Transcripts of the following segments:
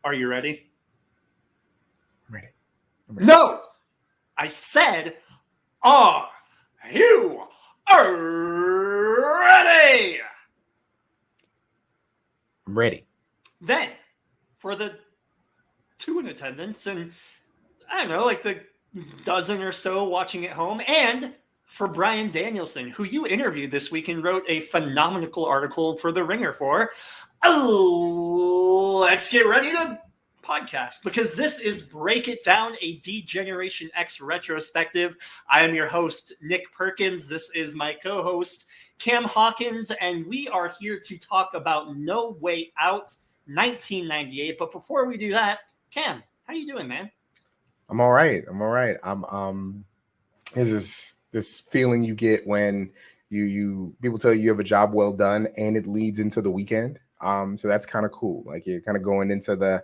Are you ready? I'm ready. I'm ready. No! I said, are you ready? I'm ready. Then, for the two in attendance, and I don't know, like the dozen or so watching at home, and for Bryan Danielson, who you interviewed this week and wrote a phenomenal article for The Ringer for. Oh, let's get ready to podcast because this is Break It Down, a D-Generation X retrospective. I am your host, Nick Perkins. This is my co-host, Cam Hawkins, and we are here to talk about No Way Out 1998. But before we do that, Cam, how you doing, man? I'm all right. I'm this feeling you get when you people tell you have a job well done and it leads into the weekend. So that's kind of cool. Like you're kind of going into the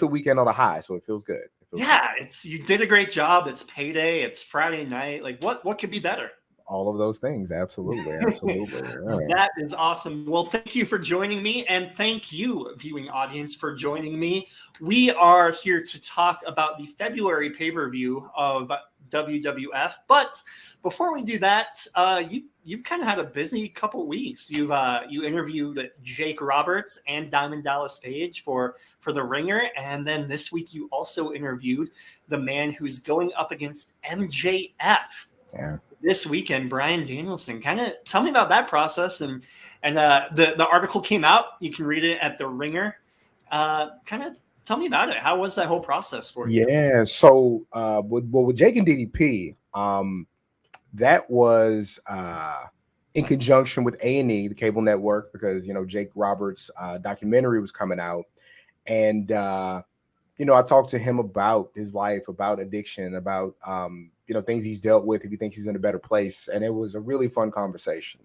weekend on a high, so it feels good. Yeah, you did a great job. It's payday. It's Friday night. Like what could be better? All of those things, absolutely. Right. That is awesome. Well, thank you for joining me, and thank you, viewing audience, for joining me. We are here to talk about the February pay-per-view of WWF. But before we do that, you've kind of had a busy couple weeks. You interviewed Jake Roberts and Diamond Dallas Page for The Ringer, and then this week you also interviewed the man who's going up against MJF. Yeah. This weekend, Bryan Danielson. Kind of tell me about that process, and the article came out. You can read it at The Ringer. Kind of tell me about it. How was that whole process for you? Yeah. So with Jake and DDP, that was in conjunction with A&E, the cable network, because Jake Roberts' documentary was coming out, and I talked to him about his life, about addiction, about things he's dealt with, if he thinks he's in a better place. And it was a really fun conversation.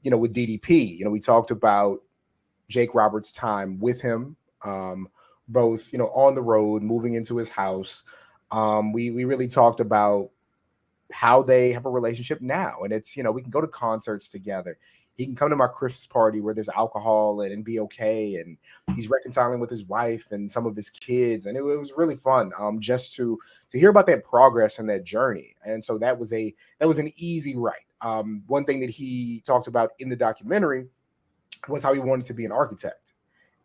With DDP, we talked about Jake Roberts' time with him, both, on the road, moving into his house. We really talked about how they have a relationship now. And it's, we can go to concerts together. He can come to my Christmas party where there's alcohol and be okay. And he's reconciling with his wife and some of his kids. And it was really fun just to hear about that progress and that journey. And so that was an easy write. One thing that he talked about in the documentary was how he wanted to be an architect.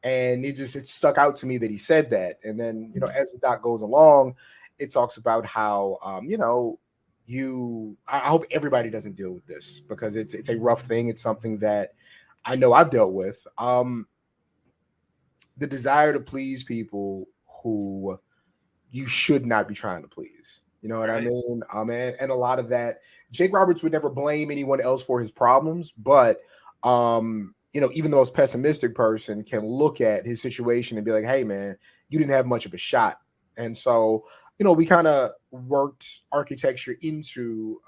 And it stuck out to me that he said that. And then, as the doc goes along, it talks about how, I hope everybody doesn't deal with this because it's a rough thing. It's something that I know I've dealt with. The desire to please people who you should not be trying to please. You know what I mean? And a lot of that, Jake Roberts would never blame anyone else for his problems, but even the most pessimistic person can look at his situation and be like, hey man, you didn't have much of a shot. And so we kind of worked architecture into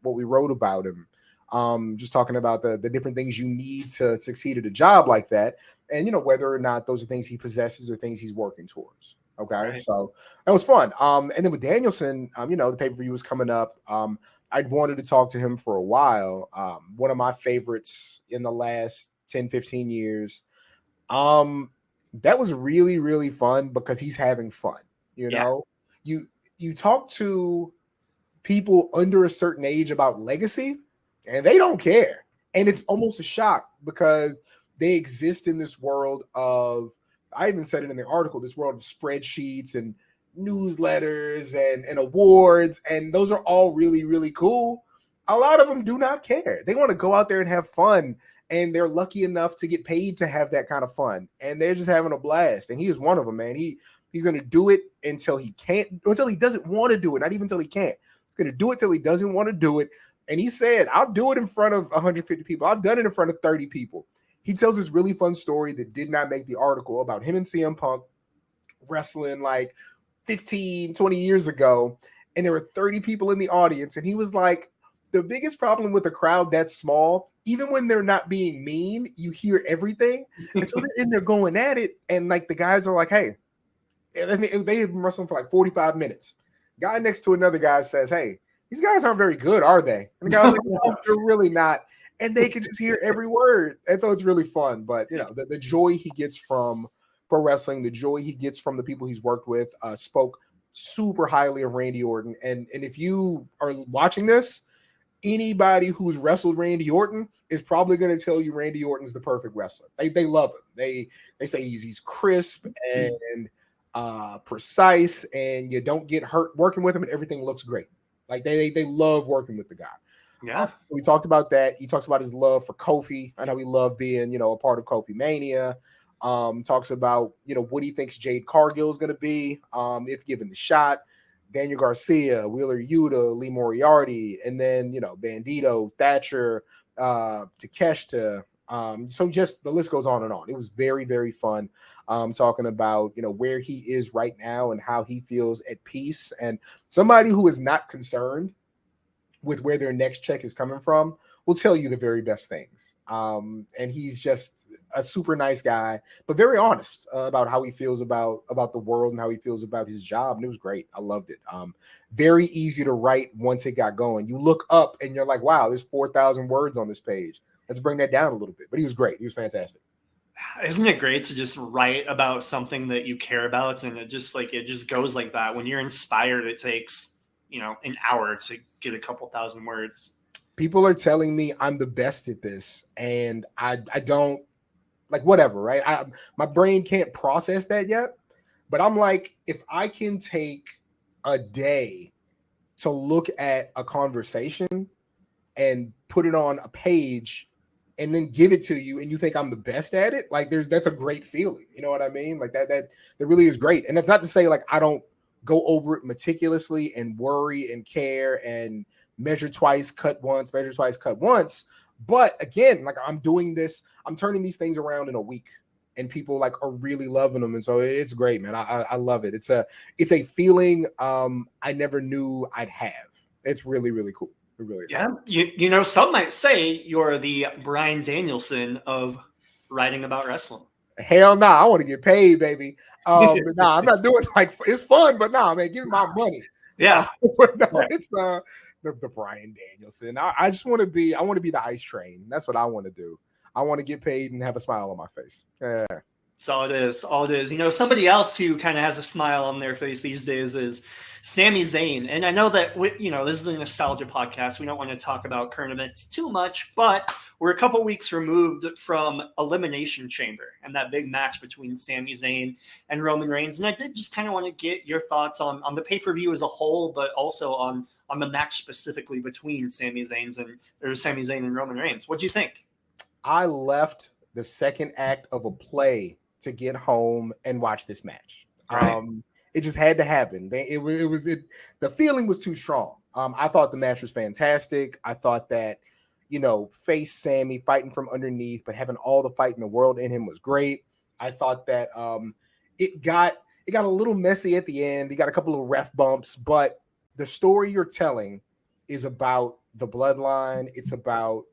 what we wrote about him, just talking about the different things you need to succeed at a job like that. And, whether or not those are things he possesses or things he's working towards. Okay. Right. So that was fun. And then with Danielson, the pay-per-view was coming up. I'd wanted to talk to him for a while. One of my favorites in the last 10, 15 years. That was really, really fun because he's having fun, You talk to people under a certain age about legacy and they don't care. And it's almost a shock because they exist in this world of, I even said it in the article, this world of spreadsheets and newsletters and awards. And those are all really, really cool. A lot of them do not care. They want to go out there and have fun. And they're lucky enough to get paid to have that kind of fun. And they're just having a blast. And he is one of them, man. He's going to do it until he doesn't want to do it. Not even until he can't. He's going to do it till he doesn't want to do it. And he said, I'll do it in front of 150 people. I've done it in front of 30 people. He tells this really fun story that did not make the article about him and CM Punk wrestling like 15, 20 years ago. And there were 30 people in the audience. And he was like, the biggest problem with a crowd that small, even when they're not being mean, you hear everything. And so they're going at it. And like the guys are like, hey, and they have been wrestling for like 45 minutes. Guy next to another guy says, hey, these guys aren't very good, are they? And the guy's like, no, they're really not. And they can just hear every word. And so it's really fun. But, the joy he gets from pro wrestling, the joy he gets from the people he's worked with. Spoke super highly of Randy Orton. And if you are watching this, anybody who's wrestled Randy Orton is probably going to tell you Randy Orton's the perfect wrestler. They love him. They say he's crisp and precise, and you don't get hurt working with him, and everything looks great. Like they love working with the guy. Yeah. We talked about that. He talks about his love for Kofi. I know he loved being, a part of Kofi Mania. Talks about, what he thinks Jade Cargill is going to be if given the shot. Daniel Garcia, Wheeler Yuta, Lee Moriarty, and then, Bandito, Thatcher, Takeshita. So just the list goes on and on. It was very, very fun talking about, where he is right now and how he feels at peace. And somebody who is not concerned with where their next check is coming from will tell you the very best things. And he's just a super nice guy, but very honest about how he feels about the world and how he feels about his job. And it was great. I loved it. Very easy to write once it got going. You look up and you're like, wow, there's 4,000 words on this page. Let's bring that down a little bit. But he was great. He was fantastic. Isn't it great to just write about something that you care about? And it just goes like that. When you're inspired, it takes, an hour to get a couple thousand words. People are telling me I'm the best at this, and I don't, like, whatever, right? My brain can't process that yet, but I'm like, if I can take a day to look at a conversation and put it on a page and then give it to you, and you think I'm the best at it, like that's a great feeling. You know what I mean? Like that really is great. And that's not to say like I don't go over it meticulously and worry and care and measure twice, cut once, measure twice, cut once. But again, like I'm doing this, I'm turning these things around in a week, and people like are really loving them. And so it's great, man. I love it. It's a feeling I never knew I'd have. It's really, really cool. It really is. Yeah. Some might say you're the Bryan Danielson of writing about wrestling. Hell no, I want to get paid, baby. But I'm not doing like it's fun, but man, give me my money. Yeah. It's the Bryan Danielson. I just want to be. I want to be the ice train. That's what I want to do. I want to get paid and have a smile on my face. Yeah. That's all it is. All it is. Somebody else who kind of has a smile on their face these days is Sami Zayn. And I know that, this is a nostalgia podcast. We don't want to talk about current events too much, but we're a couple weeks removed from Elimination Chamber and that big match between Sami Zayn and Roman Reigns. And I did just kind of want to get your thoughts on the pay-per-view as a whole, but also on the match specifically between Sami Zayn and Roman Reigns. What do you think? I left the second act of a play to get home and watch this match. Right. It just had to happen. The feeling was too strong. I thought the match was fantastic. I thought that, face Sammy fighting from underneath, but having all the fight in the world in him was great. I thought that it got a little messy at the end. You got a couple of ref bumps, but the story you're telling is about the bloodline. It's about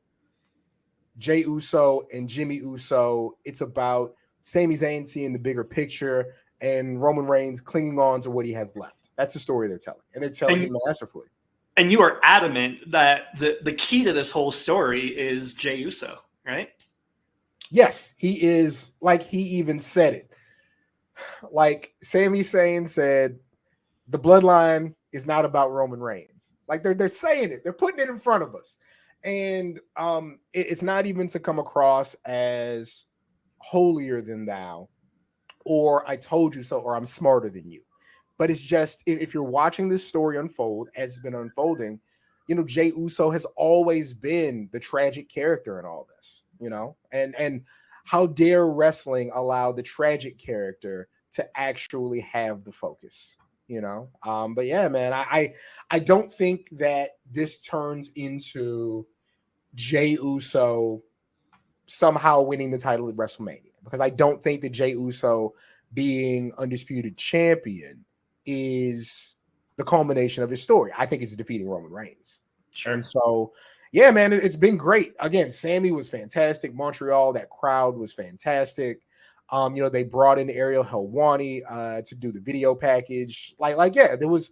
Jey Uso and Jimmy Uso. It's about Sami Zayn seeing the bigger picture and Roman Reigns clinging on to what he has left. That's the story they're telling, and they're telling it masterfully. And you are adamant that the key to this whole story is Jey Uso, right? Yes, he is. Like he even said it. Like Sami Zayn said, the bloodline is not about Roman Reigns. Like they're saying it. They're putting it in front of us. And it's not even to come across as holier than thou, or I told you so, or I'm smarter than you. But it's just, if you're watching this story unfold as it's been unfolding, Jey Uso has always been the tragic character in all this, and how dare wrestling allow the tragic character to actually have the focus, but yeah, man, I don't think that this turns into Jey Uso somehow winning the title at WrestleMania, because I don't think that Jey Uso being undisputed champion is the culmination of his story. I think it's defeating Roman Reigns. Sure. And so, yeah, man, it's been great. Again, Sammy was fantastic. Montreal, that crowd was fantastic. They brought in Ariel Helwani to do the video package. Yeah, there was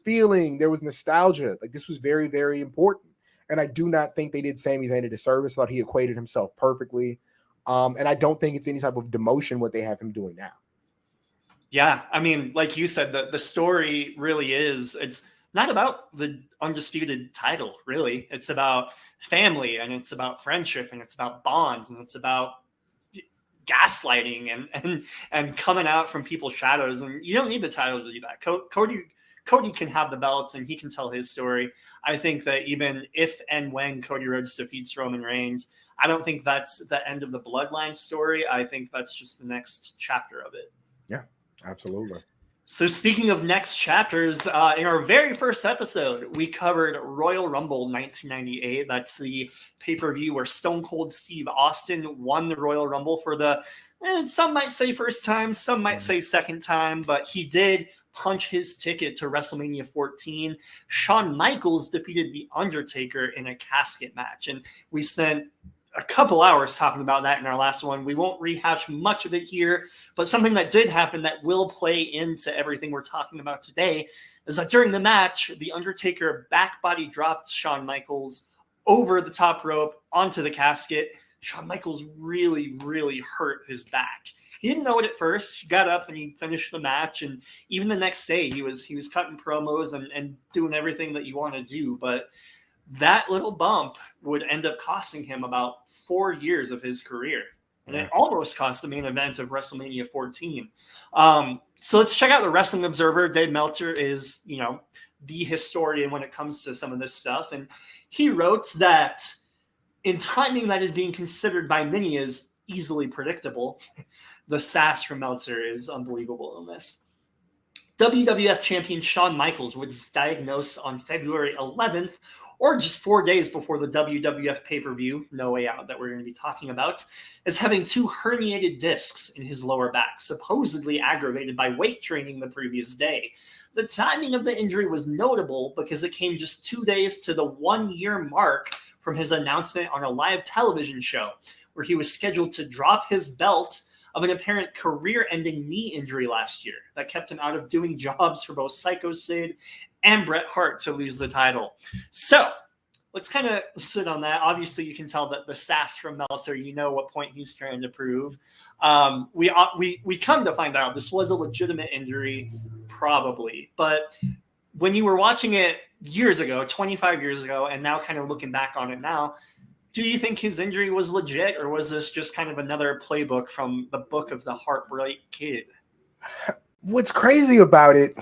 feeling, there was nostalgia. Like this was very, very important. And I do not think they did Sami Zayn a disservice. I thought he equated himself perfectly. And I don't think it's any type of demotion what they have him doing now. Yeah, I mean, like you said, the story really is, it's not about the undisputed title, really. It's about family, and it's about friendship, and it's about bonds, and it's about gaslighting and coming out from people's shadows. And you don't need the title to do that. Cody can have the belts and he can tell his story. I think that even if and when Cody Rhodes defeats Roman Reigns, I don't think that's the end of the bloodline story. I think that's just the next chapter of it. Yeah, absolutely. So speaking of next chapters, in our very first episode, we covered Royal Rumble 1998. That's the pay-per-view where Stone Cold Steve Austin won the Royal Rumble for the, some might say first time, some might say second time, but he did punch his ticket to WrestleMania 14. Shawn Michaels defeated The Undertaker in a casket match, and we spent a couple hours talking about that in our last one. We won't rehash much of it here, but something that did happen that will play into everything we're talking about today is that during the match, The Undertaker back body dropped Shawn Michaels over the top rope onto the casket. Shawn Michaels really, really hurt his back. He didn't know it at first. He got up and he finished the match, and even the next day he was cutting promos and doing everything that you want to do, but that little bump would end up costing him about 4 years of his career. And it almost cost the main event of WrestleMania 14. So let's check out the Wrestling Observer. Dave Meltzer is, the historian when it comes to some of this stuff. And he wrote that in timing that is being considered by many as easily predictable, the sass from Meltzer is unbelievable in this. WWF champion Shawn Michaels was diagnosed on February 11th, or just 4 days before the WWF pay-per-view, No Way Out, that we're going to be talking about, as having 2 herniated discs in his lower back, supposedly aggravated by weight training the previous day. The timing of the injury was notable because it came just 2 days to the 1-year mark from his announcement on a live television show, where he was scheduled to drop his belt of an apparent career-ending knee injury last year that kept him out of doing jobs for both Psycho Sid and Bret Hart to lose the title. So let's kind of sit on that. Obviously, you can tell that the sass from Meltzer, what point he's trying to prove. We come to find out this was a legitimate injury, probably. But when you were watching it years ago, 25 years ago, and now kind of looking back on it now, do you think his injury was legit, or was this just kind of another playbook from the book of the Heartbreak Kid? What's crazy about it,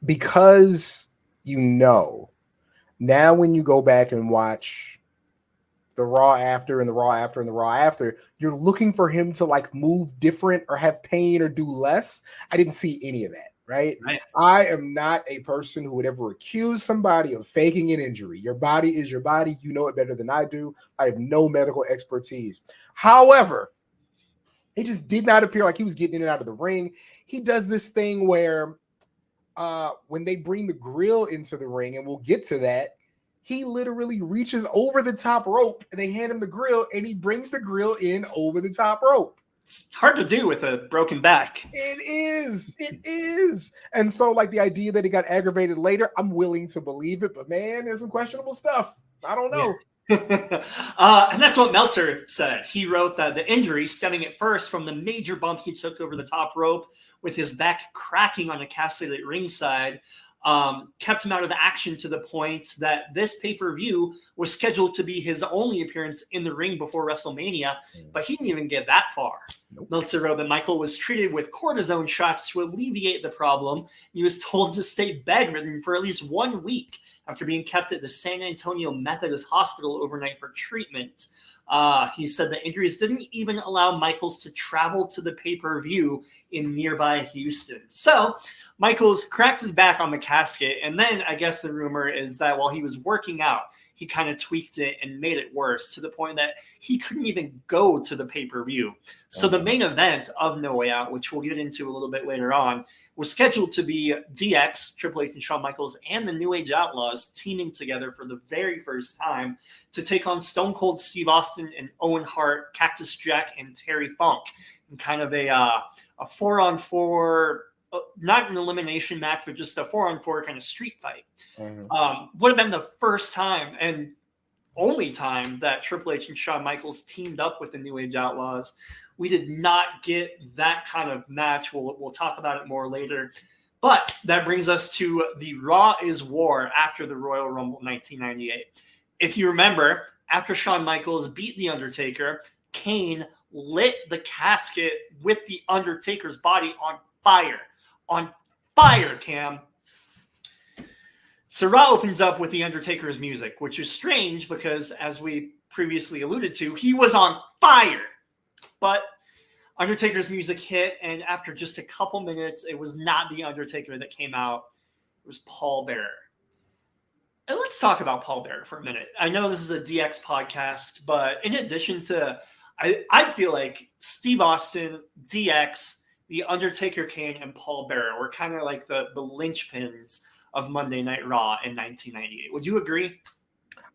because now when you go back and watch the Raw after and the Raw after and the Raw after, you're looking for him to move different or have pain or do less. I didn't see any of that. Right? I am not a person who would ever accuse somebody of faking an injury. Your body is your body. You know it better than I do. I have no medical expertise. However, it just did not appear like he was getting in and out of the ring. He does this thing where when they bring the grill into the ring, and we'll get to that, he literally reaches over the top rope and they hand him the grill and he brings the grill in over the top rope. It's hard to do with a broken back. It is. And so the idea that it got aggravated later, I'm willing to believe it, but man, there's some questionable stuff. I don't know. And that's what Meltzer said. He wrote that the injury, stemming at first from the major bump he took over the top rope with his back cracking on a casket at ringside, kept him out of action to the point that this pay-per-view was scheduled to be his only appearance in the ring before WrestleMania, but he didn't even get that far. Nope. Meltzer wrote that Michael was treated with cortisone shots to alleviate the problem. He was told to stay bedridden for at least 1 week after being kept at the San Antonio Methodist Hospital overnight for treatment. He said the injuries didn't even allow Michaels to travel to the pay-per-view in nearby Houston. So Michaels cracked his back on the casket, and then I guess the rumor is that while he was working out, he kind of tweaked it and made it worse to the point that he couldn't even go to the pay-per-view. So the main event of No Way Out, which we'll get into a little bit later on, was scheduled to be DX, Triple H and Shawn Michaels, and the New Age Outlaws teaming together for the very first time to take on Stone Cold Steve Austin and Owen Hart, Cactus Jack, and Terry Funk in kind of a 4-on-4, not an elimination match, but just a 4-on-4 kind of street fight. Would have been the first time and only time that Triple H and Shawn Michaels teamed up with the New Age Outlaws. We did not get that kind of match. We'll talk about it more later. But that brings us to the Raw is War after the Royal Rumble 1998. If you remember, after Shawn Michaels beat The Undertaker, Kane lit the casket with The Undertaker's body on fire. On fire, Cam. So Raw opens up with The Undertaker's music, which is strange because, as we previously alluded to, he was on fire. But Undertaker's music hit, and after just a couple minutes, it was not The Undertaker that came out. It was Paul Bearer. And let's talk about Paul Bearer for a minute. I know this is a DX podcast, but in addition to, I feel like Steve Austin, DX, The Undertaker, Kane, and Paul Bearer were kind of like the linchpins of Monday Night Raw in 1998. Would you agree?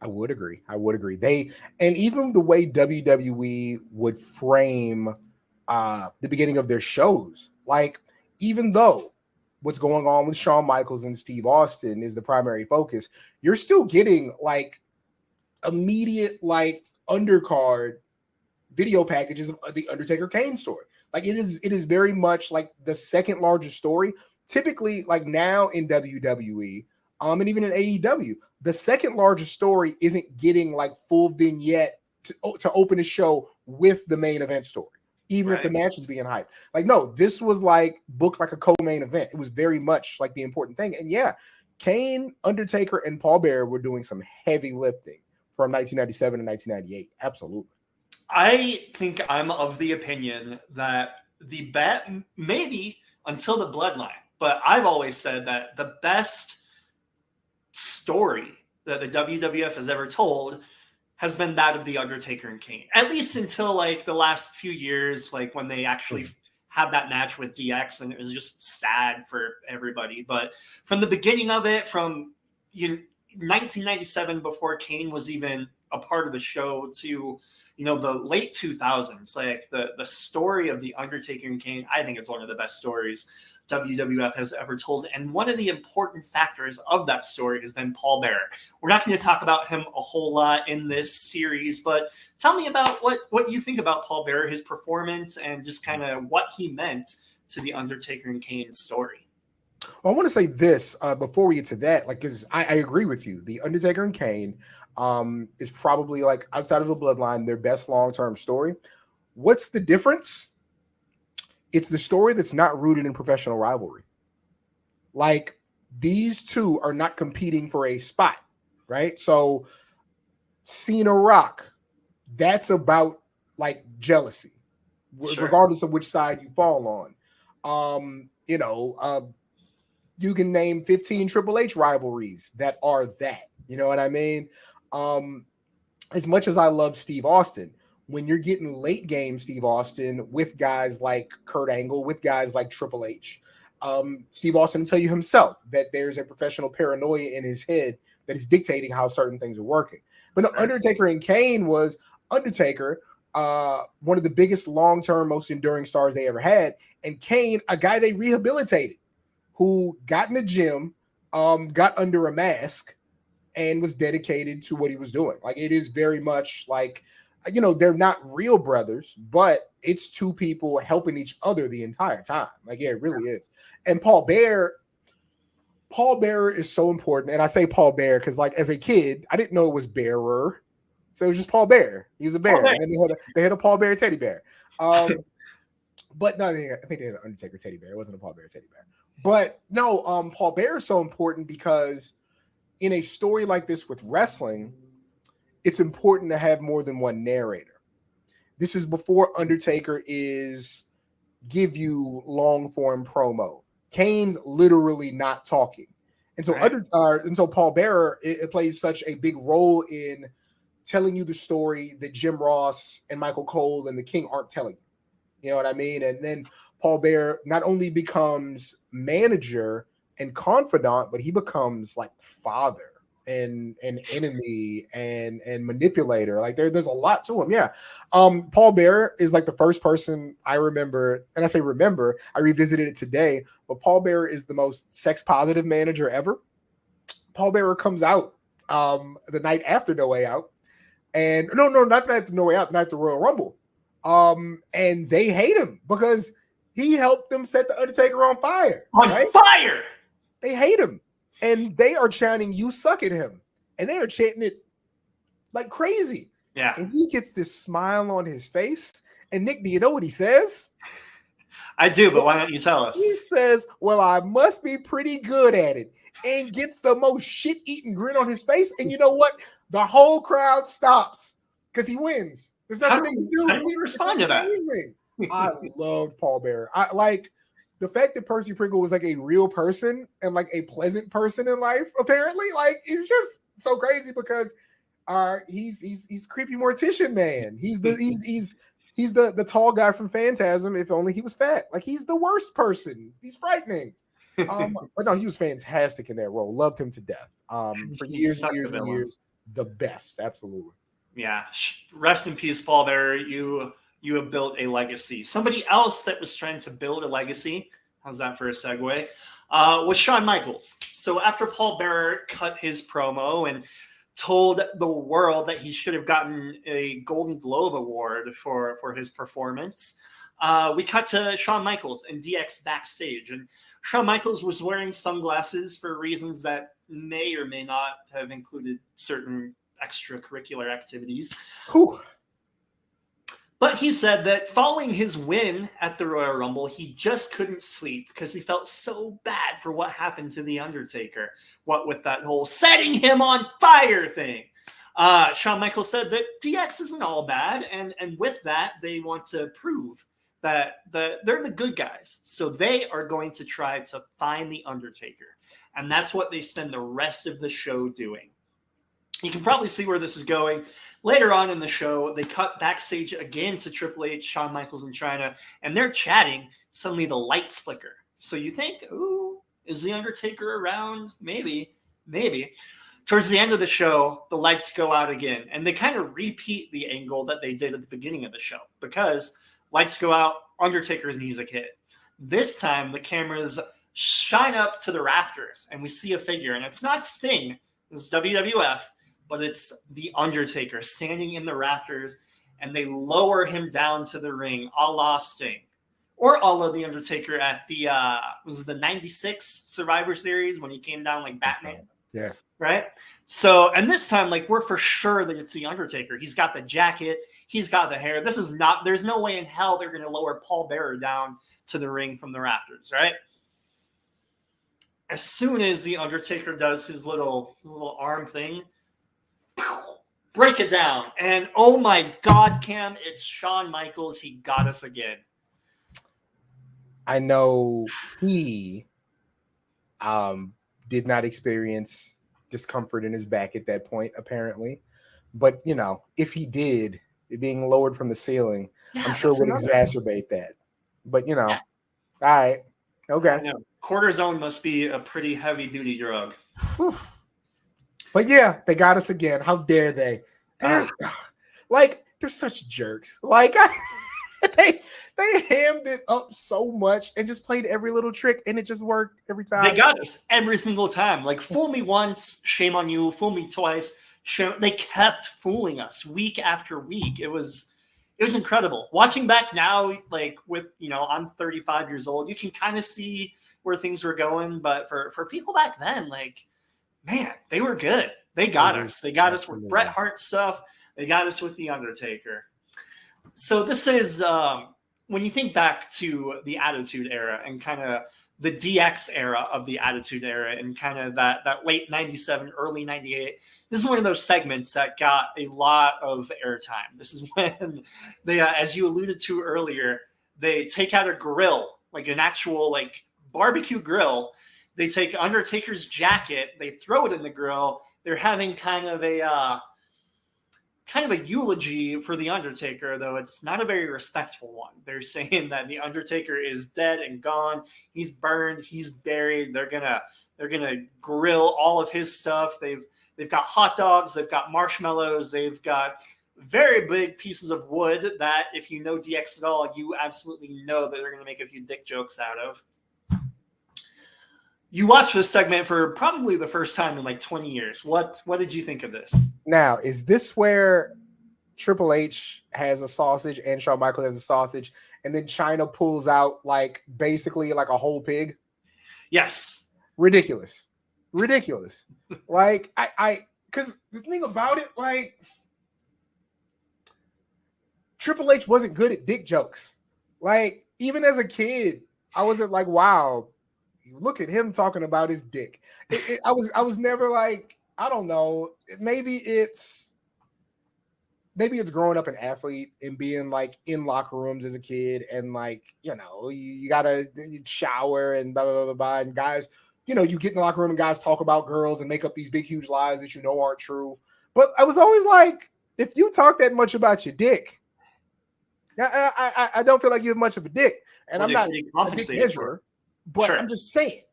I would agree. And even the way WWE would frame the beginning of their shows, like, even though what's going on with Shawn Michaels and Steve Austin is the primary focus, you're still getting like immediate like undercard video packages of the Undertaker Kane story. Like, it is very much like the second largest story. Typically, like now in WWE, and even in AEW, the second largest story isn't getting like full vignette to open a show with the main event story, even if the match is being hyped. Like, no, this was like booked like a co-main event. It was very much like the important thing. And yeah, Kane, Undertaker, and Paul Bearer were doing some heavy lifting from 1997 to 1998. Absolutely. I think I'm of the opinion that the bet, maybe until the Bloodline, but I've always said that the best story that the WWF has ever told has been that of The Undertaker and Kane, at least until like the last few years, like when they actually had that match with DX, and it was just sad for everybody. But from the beginning of it, from 1997, before Kane was even a part of the show, to the late 2000s, like the story of The Undertaker and Kane, I think it's one of the best stories WWF has ever told. And one of the important factors of that story has been Paul Bearer. We're not going to talk about him a whole lot in this series, but tell me about what you think about Paul Bearer, his performance, and just kind of what he meant to The Undertaker and Kane story. Well, I want to say this before we get to that, like, because I agree with you. The Undertaker and Kane is probably, like, outside of the Bloodline, their best long-term story. What's the difference? It's the story that's not rooted in professional rivalry. Like, these two are not competing for a spot, right? So Cena Rock, that's about like jealousy, regardless of which side you fall on. You can name 15 Triple H rivalries that are that. You know what I mean? As much as I love Steve Austin, when you're getting late game Steve Austin with guys like Kurt Angle, with guys like Triple H, Steve Austin will tell you himself that there's a professional paranoia in his head that is dictating how certain things are working. But no, Undertaker and Kane was Undertaker, one of the biggest long-term, most enduring stars they ever had, and Kane, a guy they rehabilitated, who got in the gym, got under a mask, and was dedicated to what he was doing. Like, it is very much like, they're not real brothers, but it's two people helping each other the entire time. Like, yeah, it really is. And Paul Bearer is so important. And I say Paul Bearer because, like, as a kid, I didn't know it was Bearer. So it was just Paul Bearer. He was a bear. And then they had a Paul Bearer teddy bear. But no, I think they had an Undertaker teddy bear. It wasn't a Paul Bearer teddy bear. But no, Paul Bearer is so important because in a story like this with wrestling, it's important to have more than one narrator. This is before Undertaker is give you long form promo. Kane's literally not talking. And so so Paul Bearer, it plays such a big role in telling you the story that Jim Ross and Michael Cole and the King aren't telling you. You know what I mean? And then Paul Bearer not only becomes manager and confidant, but he becomes like father and enemy and manipulator. Like there's a lot to him. Yeah. Paul Bearer is like the first person I remember, and I say remember, I revisited it today, but Paul Bearer is the most sex positive manager ever. Paul Bearer comes out the night after No Way Out. And no, not the night after No Way Out, the night after Royal Rumble. And they hate him because he helped them set the Undertaker on fire. On fire! They hate him, and they are chanting, "You suck" at him, and they are chanting it like crazy. Yeah. And he gets this smile on his face. And Nick, do you know what he says? I do, but why don't you tell us? He says, "Well, I must be pretty good at it," and gets the most shit-eating grin on his face. And you know what? The whole crowd stops because he wins. There's nothing they can do. How do we respond to that? I loved Paul Bearer. I like the fact that Percy Pringle was like a real person and like a pleasant person in life. Apparently, like it's just so crazy because he's creepy mortician man. He's the tall guy from Phantasm. If only he was fat. Like he's the worst person. He's frightening. But no, he was fantastic in that role. Loved him to death. For years and years, the best. Absolutely. Yeah. Rest in peace, Paul Bearer. You have built a legacy. Somebody else that was trying to build a legacy, how's that for a segue, was Shawn Michaels. So after Paul Bearer cut his promo and told the world that he should have gotten a Golden Globe Award for his performance, we cut to Shawn Michaels and DX backstage. And Shawn Michaels was wearing sunglasses for reasons that may or may not have included certain extracurricular activities. Whew. But he said that following his win at the Royal Rumble, he just couldn't sleep because he felt so bad for what happened to The Undertaker. What with that whole setting him on fire thing. Shawn Michaels said that DX isn't all bad. And with that, they want to prove that they're the good guys. So they are going to try to find The Undertaker. And that's what they spend the rest of the show doing. You can probably see where this is going. Later on in the show, they cut backstage again to Triple H, Shawn Michaels, and Chyna, and they're chatting. Suddenly, the lights flicker. So you think, ooh, is The Undertaker around? Maybe. Towards the end of the show, the lights go out again, and they kind of repeat the angle that they did at the beginning of the show because lights go out, Undertaker's music hit. This time, the cameras shine up to the rafters, and we see a figure, and it's not Sting. It's WWF. But it's The Undertaker standing in the rafters, and they lower him down to the ring, a la Sting. Or a la The Undertaker at the, was it the 96 Survivor Series when he came down like Batman? Yeah. Right? So, and this time, like, we're for sure that it's The Undertaker. He's got the jacket. He's got the hair. There's no way in hell they're going to lower Paul Bearer down to the ring from the rafters, right? As soon as The Undertaker does his little arm thing, break it down. And oh my God, Cam, it's Shawn Michaels. He got us again. I know he did not experience discomfort in his back at that point, apparently. But, you know, if he did, it being lowered from the ceiling, I'm sure would exacerbate that. But, you know, all right. Okay. Cortisone must be a pretty heavy-duty drug. But yeah, they got us again. How dare they? They're such jerks. Like they hammed it up so much and just played every little trick, and it just worked every time. They got us every single time. Like, fool me once, shame on you. Fool me twice, shame. They kept fooling us week after week. It was incredible. Watching back now, like with I'm 35 years old. You can kind of see where things were going, but for people back then, like, man, they were good. They got us. They got us with Bret Hart stuff. They got us with The Undertaker. So this is when you think back to the Attitude Era and kind of the DX era of the Attitude Era and kind of that late 97, early 98. This is one of those segments that got a lot of airtime. This is when they, as you alluded to earlier, they take out a grill, like an actual like barbecue grill. They take Undertaker's jacket, they throw it in the grill. They're having kind of a eulogy for The Undertaker, though it's not a very respectful one. They're saying that The Undertaker is dead and gone. He's burned. He's buried. They're gonna grill all of his stuff. They've got hot dogs. They've got marshmallows. They've got very big pieces of wood that, if you know DX at all, you absolutely know that they're gonna make a few dick jokes out of. You watched this segment for probably the first time in like 20 years. What did you think of this? Now, is this where Triple H has a sausage and Shawn Michaels has a sausage, and then China pulls out like basically like a whole pig. Yes. Ridiculous. Like I because the thing about it, like Triple H wasn't good at dick jokes. Like even as a kid, I wasn't like, wow, look at him talking about his dick. I was never like, I don't know. Maybe it's growing up an athlete and being like in locker rooms as a kid, and like, you know, you gotta shower and blah blah blah blah. And guys, you know, you get in the locker room and guys talk about girls and make up these big huge lies that you know aren't true. But I was always like, if you talk that much about your dick, I don't feel like you have much of a dick. And I'm not a dick measurer, but I'm just saying.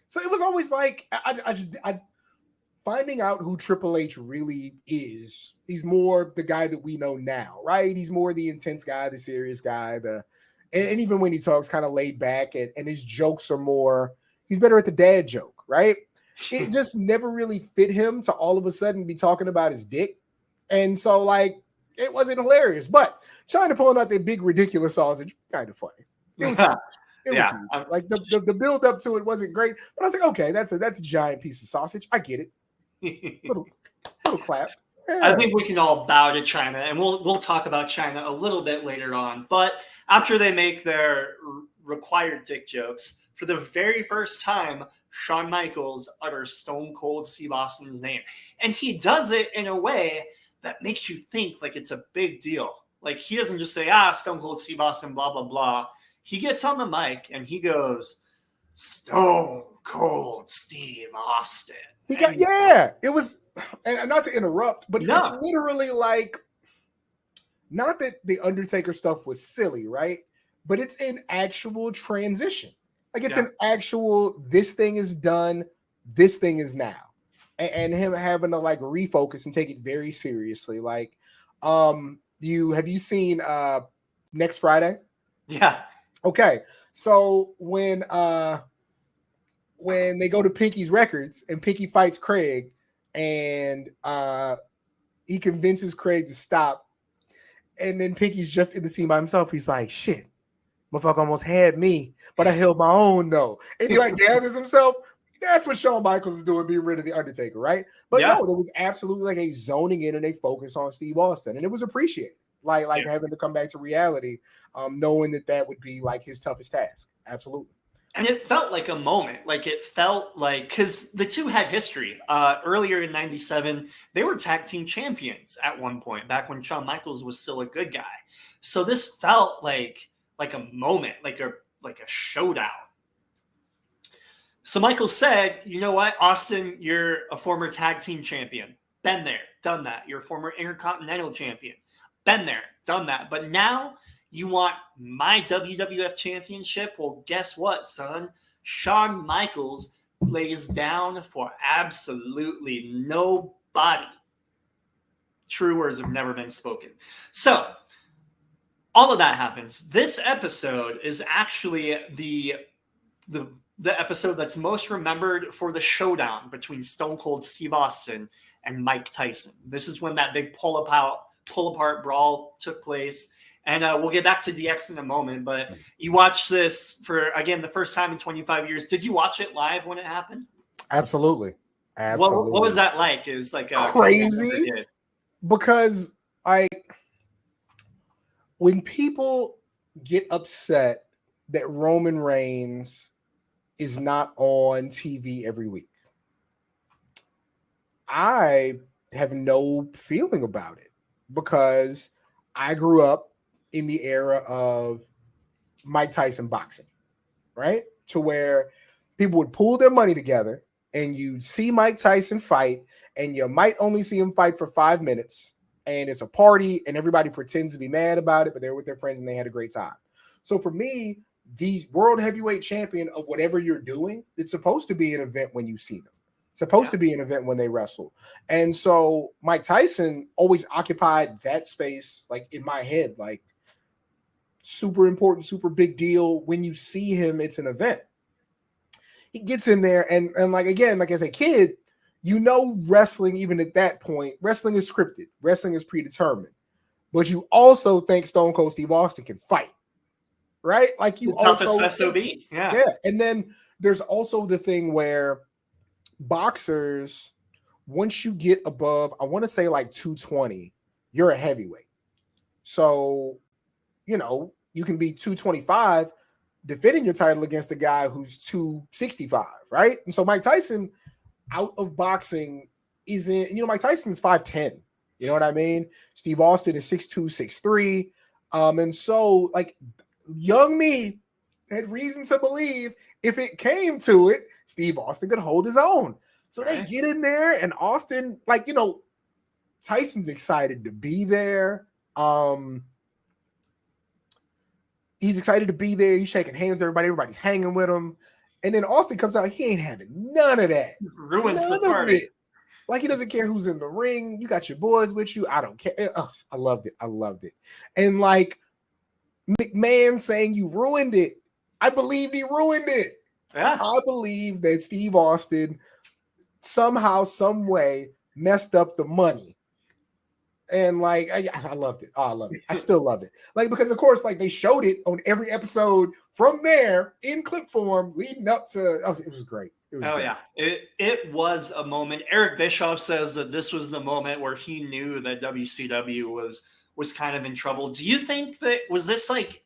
So it was always like, I finding out who Triple H really is. He's more the guy that we know now, right? He's more the intense guy, the serious guy, and even when he talks, kind of laid back, and his jokes are more, he's better at the dad joke, right? It just never really fit him to all of a sudden be talking about his dick. And so like, it wasn't hilarious, but China pulling out that big ridiculous sausage, kind of funny. It was huge. It was huge. Like the build up to it wasn't great, but I was like, okay, that's a giant piece of sausage. I get it. little clap. Yeah. I think we can all bow to China, and we'll talk about China a little bit later on. But after they make their required dick jokes, for the very first time, Shawn Michaels utters Stone Cold Steve Austin's name, and he does it in a way that makes you think like it's a big deal. Like he doesn't just say, Stone Cold Steve Austin, blah, blah, blah. He gets on the mic and he goes, Stone Cold Steve Austin. It was, and not to interrupt, but it's literally like, not that the Undertaker stuff was silly, right? But it's an actual transition. Like it's an actual, this thing is done, this thing is now. And him having to like refocus and take it very seriously. Like, have you seen Next Friday? Yeah. Okay. So when they go to Pinky's Records and Pinky fights Craig and he convinces Craig to stop, and then Pinky's just in the scene by himself. He's like, shit, motherfucker almost had me, but I held my own though. And he like gathers himself. That's what Shawn Michaels is doing, being rid of the Undertaker, right? But no, there was absolutely like a zoning in and a focus on Steve Austin, and it was appreciated. Like having to come back to reality, knowing that would be like his toughest task. Absolutely. And it felt like a moment. Like it felt like, because the two had history. Earlier in '97, they were tag team champions at one point, back when Shawn Michaels was still a good guy. So this felt like a moment, like a showdown. So Michael said, you know what, Austin, you're a former tag team champion. Been there, done that. You're a former Intercontinental champion. Been there, done that. But now you want my WWF championship? Well, guess what, son? Shawn Michaels lays down for absolutely nobody. True words have never been spoken. So all of that happens. This episode is actually the episode that's most remembered for the showdown between Stone Cold Steve Austin and Mike Tyson. This is when that big pull-apart brawl took place. And we'll get back to DX in a moment, but you watched this for, again, the first time in 25 years. Did you watch it live when it happened? Absolutely. What was that like? It was like crazy, because when people get upset that Roman Reigns is not on TV every week, I have no feeling about it, because I grew up in the era of Mike Tyson boxing, right? To where people would pool their money together and you'd see Mike Tyson fight, and you might only see him fight for 5 minutes, and it's a party and everybody pretends to be mad about it, but they're with their friends and they had a great time. So for me, the world heavyweight champion of whatever you're doing, it's supposed to be an event when you see them. It's supposed to be an event when they wrestle. And so Mike Tyson always occupied that space, like in my head, like super important, super big deal. When you see him, it's an event. He gets in there and like, again, like as a kid, you know, wrestling, even at that point, wrestling is scripted. Wrestling is predetermined. but you also think Stone Cold Steve Austin can fight, right? Like you The toughest also, SOB. Yeah. yeah. And then there's also the thing where boxers, once you get above, I want to say like 220, you're a heavyweight. So, you can be 225 defending your title against a guy who's 265, right? And so Mike Tyson out of boxing isn't, Mike Tyson's 5'10. You know what I mean? Steve Austin is 6'2, 6'3. And so like young me had reason to believe if it came to it, Steve Austin could hold his own. So they get in there and Austin, Tyson's excited to be there. He's excited to be there. He's shaking hands with everybody. Everybody's hanging with him. And then Austin comes out. He ain't having none of that. Ruins none the party. Of it. Like he doesn't care who's in the ring. You got your boys with you. I don't care. I loved it. And like McMahon saying you ruined it. I believe he ruined it. Yeah. I believe that Steve Austin somehow, some way messed up the money. And like I loved it. Oh, I love it. I still love it. Like because of course, like they showed it on every episode from there in clip form leading up to. Oh, it was great. Great. Yeah, it was a moment. Eric Bischoff says that this was the moment where he knew that WCW was kind of in trouble. Do you think that was this like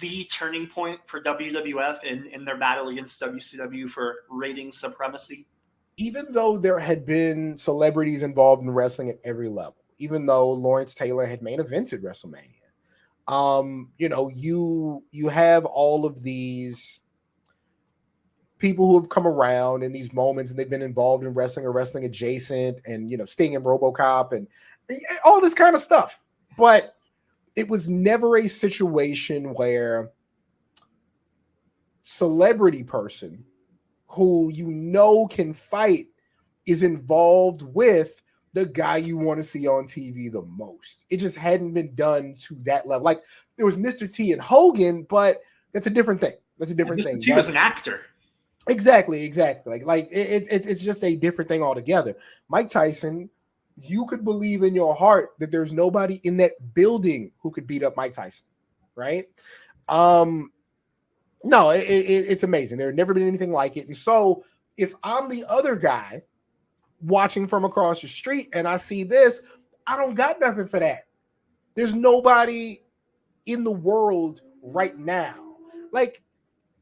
the turning point for WWF in their battle against WCW for rating supremacy? Even though there had been celebrities involved in wrestling at every level. Even though Lawrence Taylor had main evented WrestleMania, you have all of these people who have come around in these moments and they've been involved in wrestling or wrestling adjacent and, Sting and RoboCop and all this kind of stuff. But it was never a situation where celebrity person who can fight is involved with the guy you want to see on TV the most. It just hadn't been done to that level. Like there was Mr. T and Hogan, but that's a different thing. Mr. T was an actor. Exactly. Like it's just a different thing altogether. Mike Tyson, you could believe in your heart that there's nobody in that building who could beat up Mike Tyson, right? No, it's amazing. There had never been anything like it. And so if I'm the other guy watching from across the street and I see this, I don't got nothing for that. There's nobody in the world right now. Like,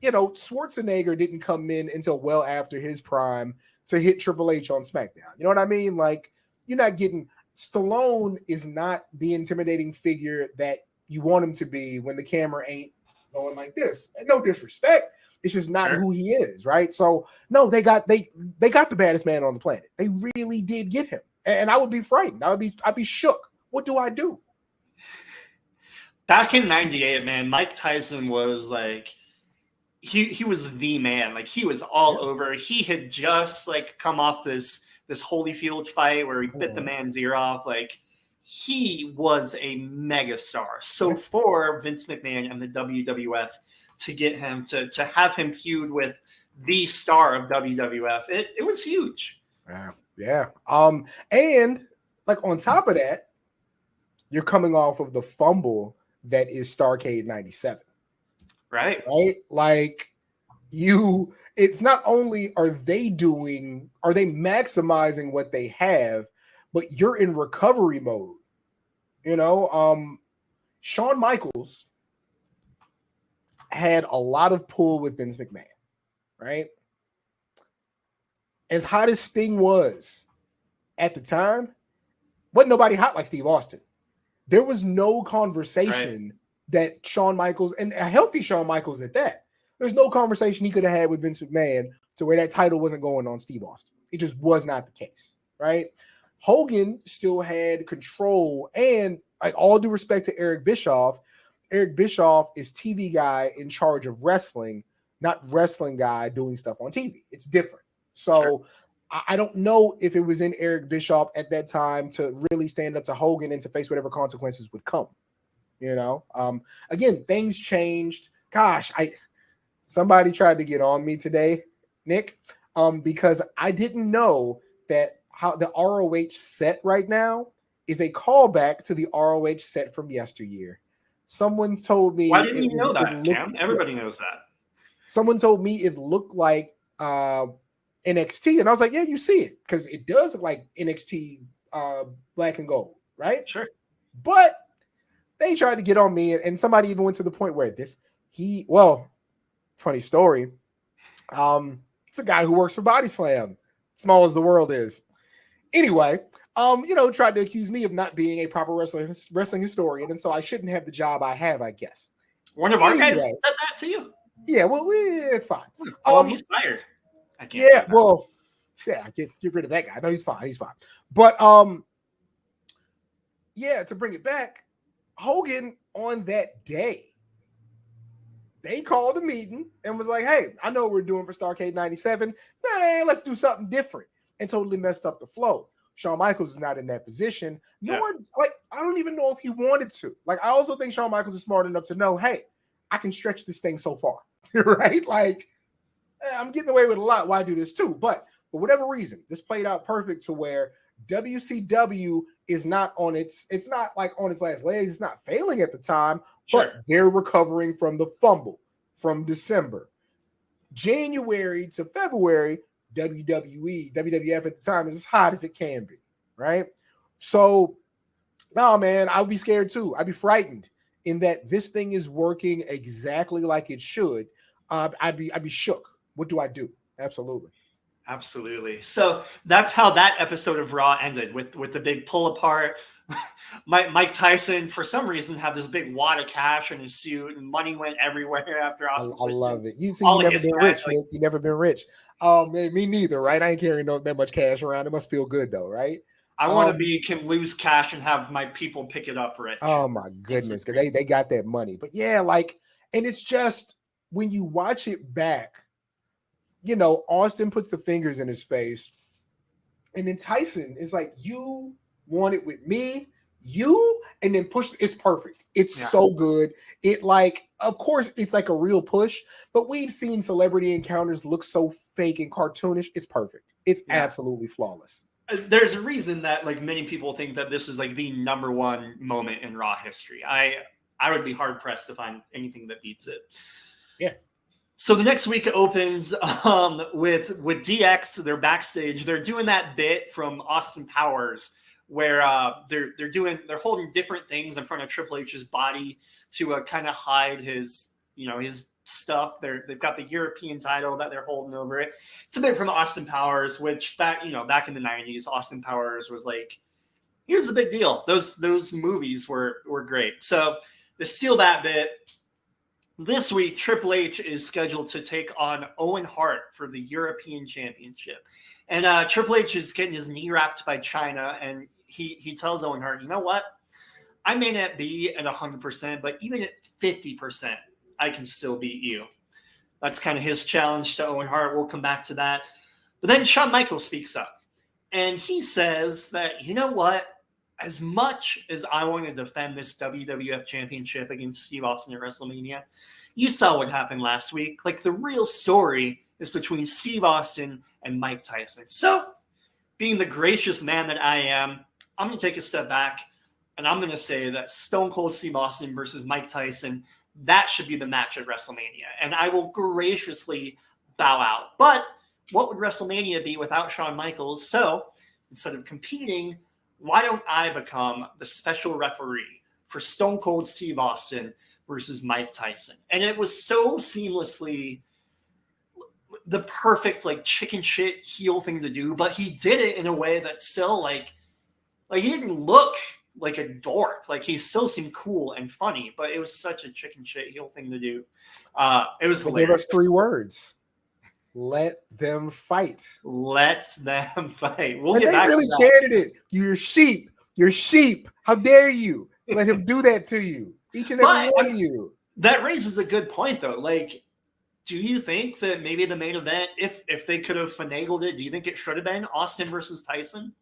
Schwarzenegger didn't come in until well after his prime to hit Triple H on SmackDown. You know what I mean? Like, you're not getting Stallone is not the intimidating figure that you want him to be when the camera ain't going like this. And no disrespect. It's just not who he is, right? So no, they got the baddest man on the planet. They really did get him, and I would be frightened. I'd be shook. What do I do? Back in '98, man, Mike Tyson was like he was the man. Like he was all over. He had just like come off this Holyfield fight where he bit the man's ear off. Like he was a megastar. So for Vince McMahon and the WWF to get him to have him feud with the star of WWF, it was huge. Yeah. And like on top of that, you're coming off of the fumble that is Starrcade 97. Right? Like it's not only are they maximizing what they have, but you're in recovery mode. Shawn Michaels had a lot of pull with Vince McMahon, right? As hot as Sting was at the time, wasn't nobody hot like Steve Austin. There was no conversation that Shawn Michaels, and a healthy Shawn Michaels at that, there's no conversation he could have had with Vince McMahon to where that title wasn't going on Steve Austin. It just was not the case, right? Hogan still had control, and like all due respect to Eric Bischoff is TV guy in charge of wrestling, not wrestling guy doing stuff on TV. It's different. So I don't know if it was in Eric Bischoff at that time to really stand up to Hogan and to face whatever consequences would come. Again, things changed. Gosh, somebody tried to get on me today, Nick, because I didn't know that how the ROH set right now is a callback to the ROH set from yesteryear. Someone told me. Why didn't you know that, Cam? Everybody knows that. Someone told me it looked like NXT, and I was like, yeah, you see it, because it does look like NXT black and gold, right? Sure. But they tried to get on me, and somebody even went to the point where funny story. It's a guy who works for Body Slam, small as the world is. Anyway, tried to accuse me of not being a proper wrestling historian, and so I shouldn't have the job I have, I guess. One of our guys said that to you? Yeah, well, it's fine. Well, he's fired. I can't. Yeah, get rid of that guy. No, he's fine. He's fine. But to bring it back, Hogan on that day, they called a meeting and was like, "Hey, I know what we're doing for Starrcade 97. Man, let's do something different," and totally messed up the flow. Shawn Michaels is not in that position. I don't even know if he wanted to. Like, I also think Shawn Michaels is smart enough to know, hey, I can stretch this thing so far, right? Like, I'm getting away with a lot. Why do this too? But for whatever reason, this played out perfect to where WCW is not on its last legs. It's not failing at the time, but they're recovering from the fumble from December. January to February, WWF at the time is as hot as it can be, right? So, no, man, I'd be scared too. I'd be frightened in that this thing is working exactly like it should. I'd be shook. What do I do? Absolutely. So that's how that episode of Raw ended, with the big pull apart. Mike Tyson, for some reason, had this big wad of cash in his suit, and money went everywhere after Austin. I love it. You never been rich. You never been rich. Me neither, right? I ain't carrying that much cash around. It must feel good though, right? I want to can lose cash and have my people pick it up rich. Oh my goodness, because they got that money. But yeah, and it's just when you watch it back, Austin puts the fingers in his face, and then Tyson is like, "You want it with me, and then push." It's perfect. It's so good. Of course, it's like a real push, but we've seen celebrity encounters look so fake and cartoonish. It's perfect. It's absolutely flawless. There's a reason that many people think that this is the number one moment in Raw history. I would be hard pressed to find anything that beats it. Yeah. So the next week opens with DX. They're backstage. They're doing that bit from Austin Powers where they're holding different things in front of Triple H's body to kind of hide his stuff. They've got the European title that they're holding over it. It's a bit from Austin Powers, which back in the 90s, Austin Powers was here's the big deal. Those movies were great. So they steal that bit. This week, Triple H is scheduled to take on Owen Hart for the European Championship. And Triple H is getting his knee wrapped by China, and he tells Owen Hart, "You know what? I may not be at 100%, but even at 50%, I can still beat you." That's kind of his challenge to Owen Hart. We'll come back to that. But then Shawn Michaels speaks up, and he says that, "You know what? As much as I want to defend this WWF Championship against Steve Austin at WrestleMania, you saw what happened last week. The real story is between Steve Austin and Mike Tyson. So, being the gracious man that I am, I'm going to take a step back, and I'm going to say that Stone Cold Steve Austin versus Mike Tyson, that should be the match at WrestleMania. And I will graciously bow out. But what would WrestleMania be without Shawn Michaels? So, instead of competing, why don't I become the special referee for Stone Cold Steve Austin versus Mike Tyson?" And it was so seamlessly the perfect chicken shit heel thing to do, but he did it in a way that still he didn't look like a dork. He still seemed cool and funny, but it was such a chicken shit heel thing to do. It was hilarious. Give us 3 words. Let them fight. Let them fight. We'll and get they back really to that. chanted it. You're sheep. You're sheep. How dare you let him do that to you? Each and every one of you. That raises a good point, though. Do you think that maybe the main event, if they could have finagled it, do you think it should have been Austin versus Tyson?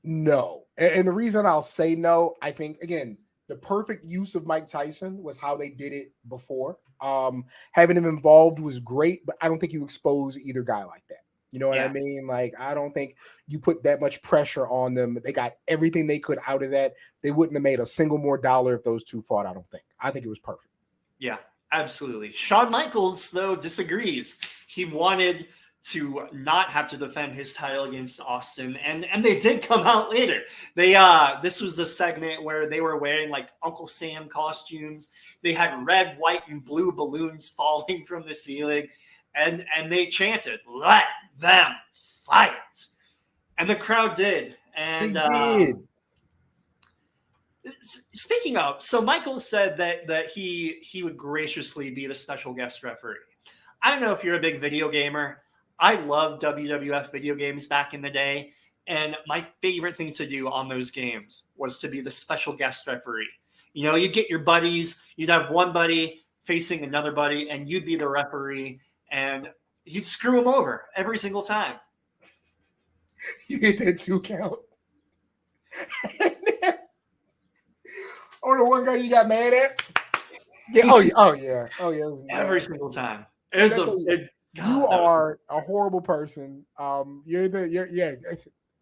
No. And the reason I'll say no, I think, again, the perfect use of Mike Tyson was how they did it before. Having him involved was great, but I don't think you expose either guy like that. You know what I mean? Like, I don't think you put that much pressure on them. They got everything they could out of that. They wouldn't have made a single more dollar if those two fought, I don't think. I think it was perfect. Yeah, absolutely. Shawn Michaels, though, disagrees. He wanted to not have to defend his title against Austin, and they did come out later. They this was the segment where they were wearing like Uncle Sam costumes. They had red, white, and blue balloons falling from the ceiling, and they chanted, "Let them fight," and the crowd did. And they did. Speaking of, so Michael said that he would graciously be the special guest referee. I don't know if you're a big video gamer. I loved WWF video games back in the day, and my favorite thing to do on those games was to be the special guest referee. You know, you'd get your buddies, you'd have one buddy facing another buddy, and you'd be the referee, and you'd screw them over every single time. You hit that 2 count. Or the one guy you got mad at? Yeah. Oh yeah. Every single time. You are a horrible person.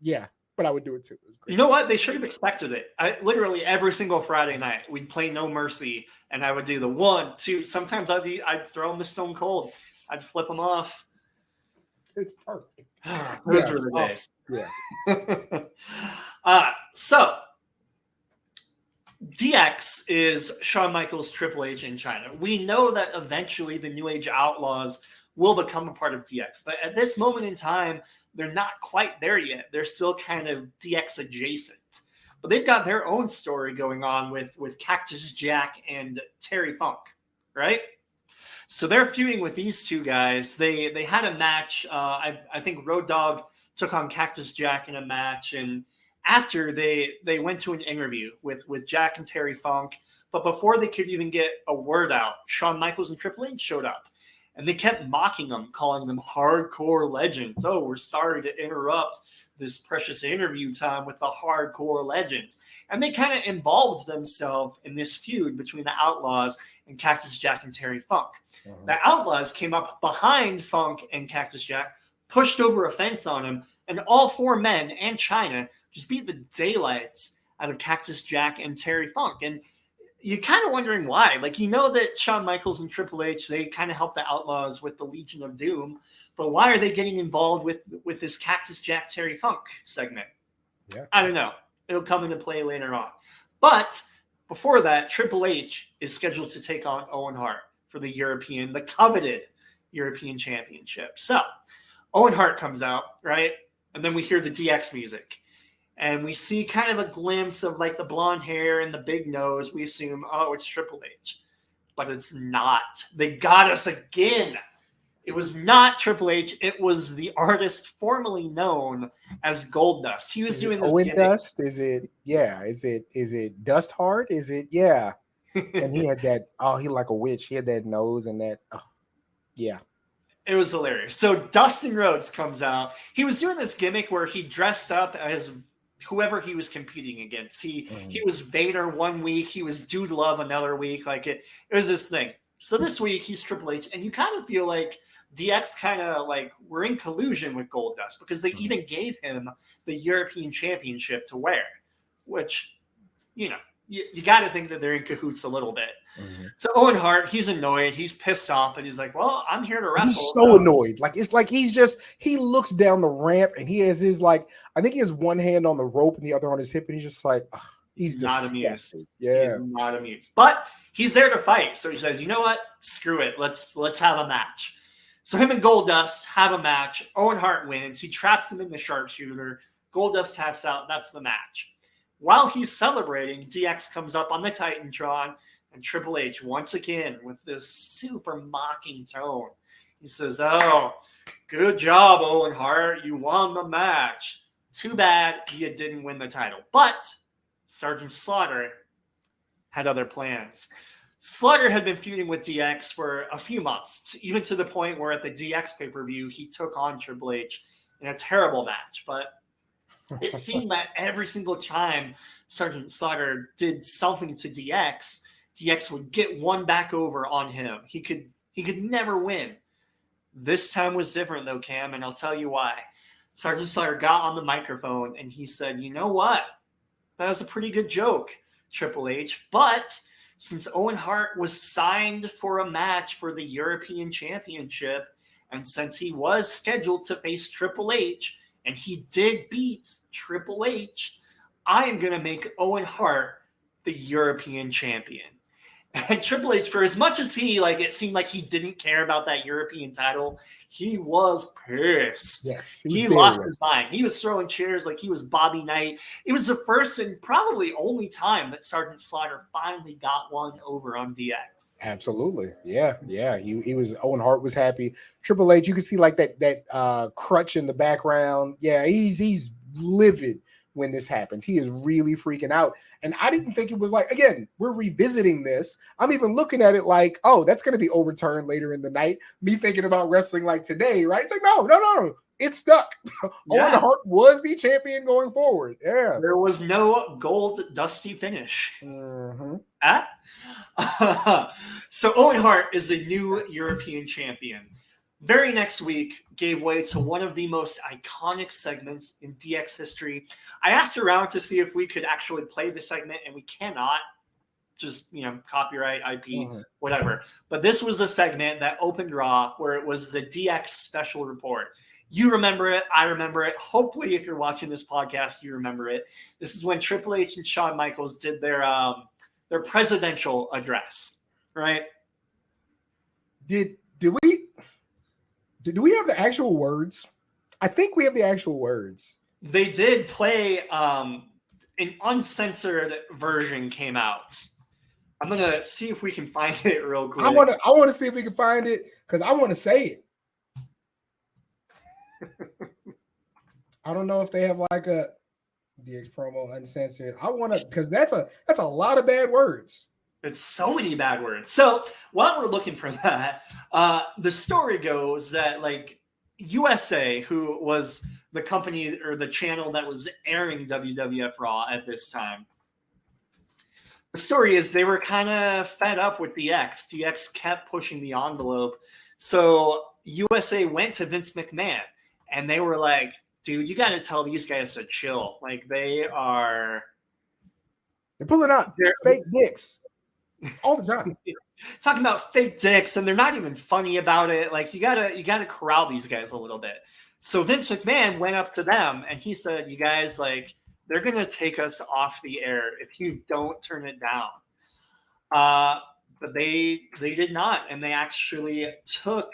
Yeah. But I would do it too. It you know what? They should have expected it. Literally every single Friday night, we'd play No Mercy, and I would do the 1, 2. Sometimes I'd throw them to Stone Cold. I'd flip them off. It's perfect. Those were the days. Yeah. So DX is Shawn Michaels' Triple H in China. We know that eventually the New Age Outlaws will become a part of DX, but at this moment in time, they're not quite there yet. They're still kind of DX adjacent, but they've got their own story going on with Cactus Jack and Terry Funk, right? So they're feuding with these two guys. They had a match. I think Road Dogg took on Cactus Jack in a match, and after they went to an interview with Jack and Terry Funk, but before they could even get a word out, Shawn Michaels and Triple H showed up, and they kept mocking them, calling them hardcore legends. Oh, we're sorry to interrupt this precious interview time with the hardcore legends. And they kind of involved themselves in this feud between the Outlaws and Cactus Jack and Terry Funk. The Outlaws came up behind Funk and Cactus Jack, pushed over a fence on him, and all 4 men and China just beat the daylights out of Cactus Jack and Terry Funk. And you're kind of wondering why. Like, you know that Shawn Michaels and Triple H, they kind of helped the Outlaws with the Legion of Doom, but why are they getting involved with this Cactus Jack Terry Funk segment? Yeah. I don't know. It'll come into play later on. But before that, Triple H is scheduled to take on Owen Hart for the coveted European Championship. So Owen Hart comes out, right? And then we hear the DX music. And we see kind of a glimpse of like the blonde hair and the big nose. We assume, oh, it's Triple H. But it's not. They got us again. It was not Triple H. It was the artist formerly known as Goldust. He was doing this Owen gimmick. Dust? Is it Dust Hart? Is it? Yeah. And he had that, he like a witch. He had that nose and that, yeah. It was hilarious. So Dustin Rhodes comes out. He was doing this gimmick where he dressed up as whoever he was competing against. He was Vader one week. He was Dude Love another week. Like it was this thing. So this week he's Triple H, and you kind of feel like DX kind of like we're in collusion with Goldust because they even gave him the European Championship to wear, which, you know, you got to think that they're in cahoots a little bit. So Owen Hart, he's annoyed. He's pissed off, and he's like, well, I'm here to wrestle. He's so annoyed. Like, it's like he looks down the ramp, and he has his, like, I think he has one hand on the rope and the other on his hip, and he's just like, he's not amused. amused. Yeah. He's not amused. But he's there to fight. So he says, you know what? Screw it. Let's have a match. So him and Goldust have a match. Owen Hart wins. He traps him in the sharpshooter. Goldust taps out. That's the match. While he's celebrating, DX comes up on the Titantron, and Triple H, once again, with this super mocking tone, he says, oh, good job, Owen Hart. You won the match. Too bad you didn't win the title. But Sergeant Slaughter had other plans. Slaughter had been feuding with DX for a few months, even to the point where at the DX pay-per-view, he took on Triple H in a terrible match. But it seemed that every single time Sergeant Slaughter did something to DX would get one back over on him. He could never win. This time was different though, Cam, and I'll tell you why. Sergeant Slaughter got on the microphone and he said, "You know what? That was a pretty good joke, Triple H. But since Owen Hart was signed for a match for the European Championship, and since he was scheduled to face Triple H, and he did beat Triple H, I am going to make Owen Hart the European champion." And Triple H, for as much as it seemed like he didn't care about that European title, he was pissed. Yes, he lost his mind. He was throwing chairs like he was Bobby Knight. It was the first and probably only time that Sergeant Slaughter finally got one over on DX. Absolutely. Yeah. He was, Owen Hart was happy. Triple H, you can see like that crutch in the background. Yeah, he's livid when this happens. He is really freaking out. And I didn't think it was like, again, we're revisiting this. I'm even looking at it like, oh, that's going to be overturned later in the night. Me thinking about wrestling like today, right? It's like, no. It's stuck. Yeah. Owen Hart was the champion going forward. Yeah. There was no gold dusty finish. Mm-hmm. So Owen Hart is the new European champion. Very next week gave way to one of the most iconic segments in DX history. I asked around to see if we could actually play the segment, and we cannot. Just, copyright, IP, whatever. But this was a segment that opened Raw where it was the DX special report. You remember it. I remember it. Hopefully, if you're watching this podcast, you remember it. This is when Triple H and Shawn Michaels did their presidential address, right? Do we have the actual words? I think we have the actual words. They did play an uncensored version came out. I'm gonna see if we can find it real quick. I want to see if we can find it because I want to say it. I don't know if they have like a DX promo uncensored. I want to, because that's a lot of bad words. It's so many bad words. So while we're looking for that, the story goes that USA, who was the company or the channel that was airing WWF Raw at this time, the story is they were kind of fed up with DX. DX kept pushing the envelope. So USA went to Vince McMahon and they were like, "Dude, you got to tell these guys to chill. They're pulling out fake dicks all the time." Talking about fake dicks, and they're not even funny about it. You gotta corral these guys a little bit. So Vince McMahon went up to them and he said, "You guys, they're gonna take us off the air if you don't turn it down." But they did not, and they actually took.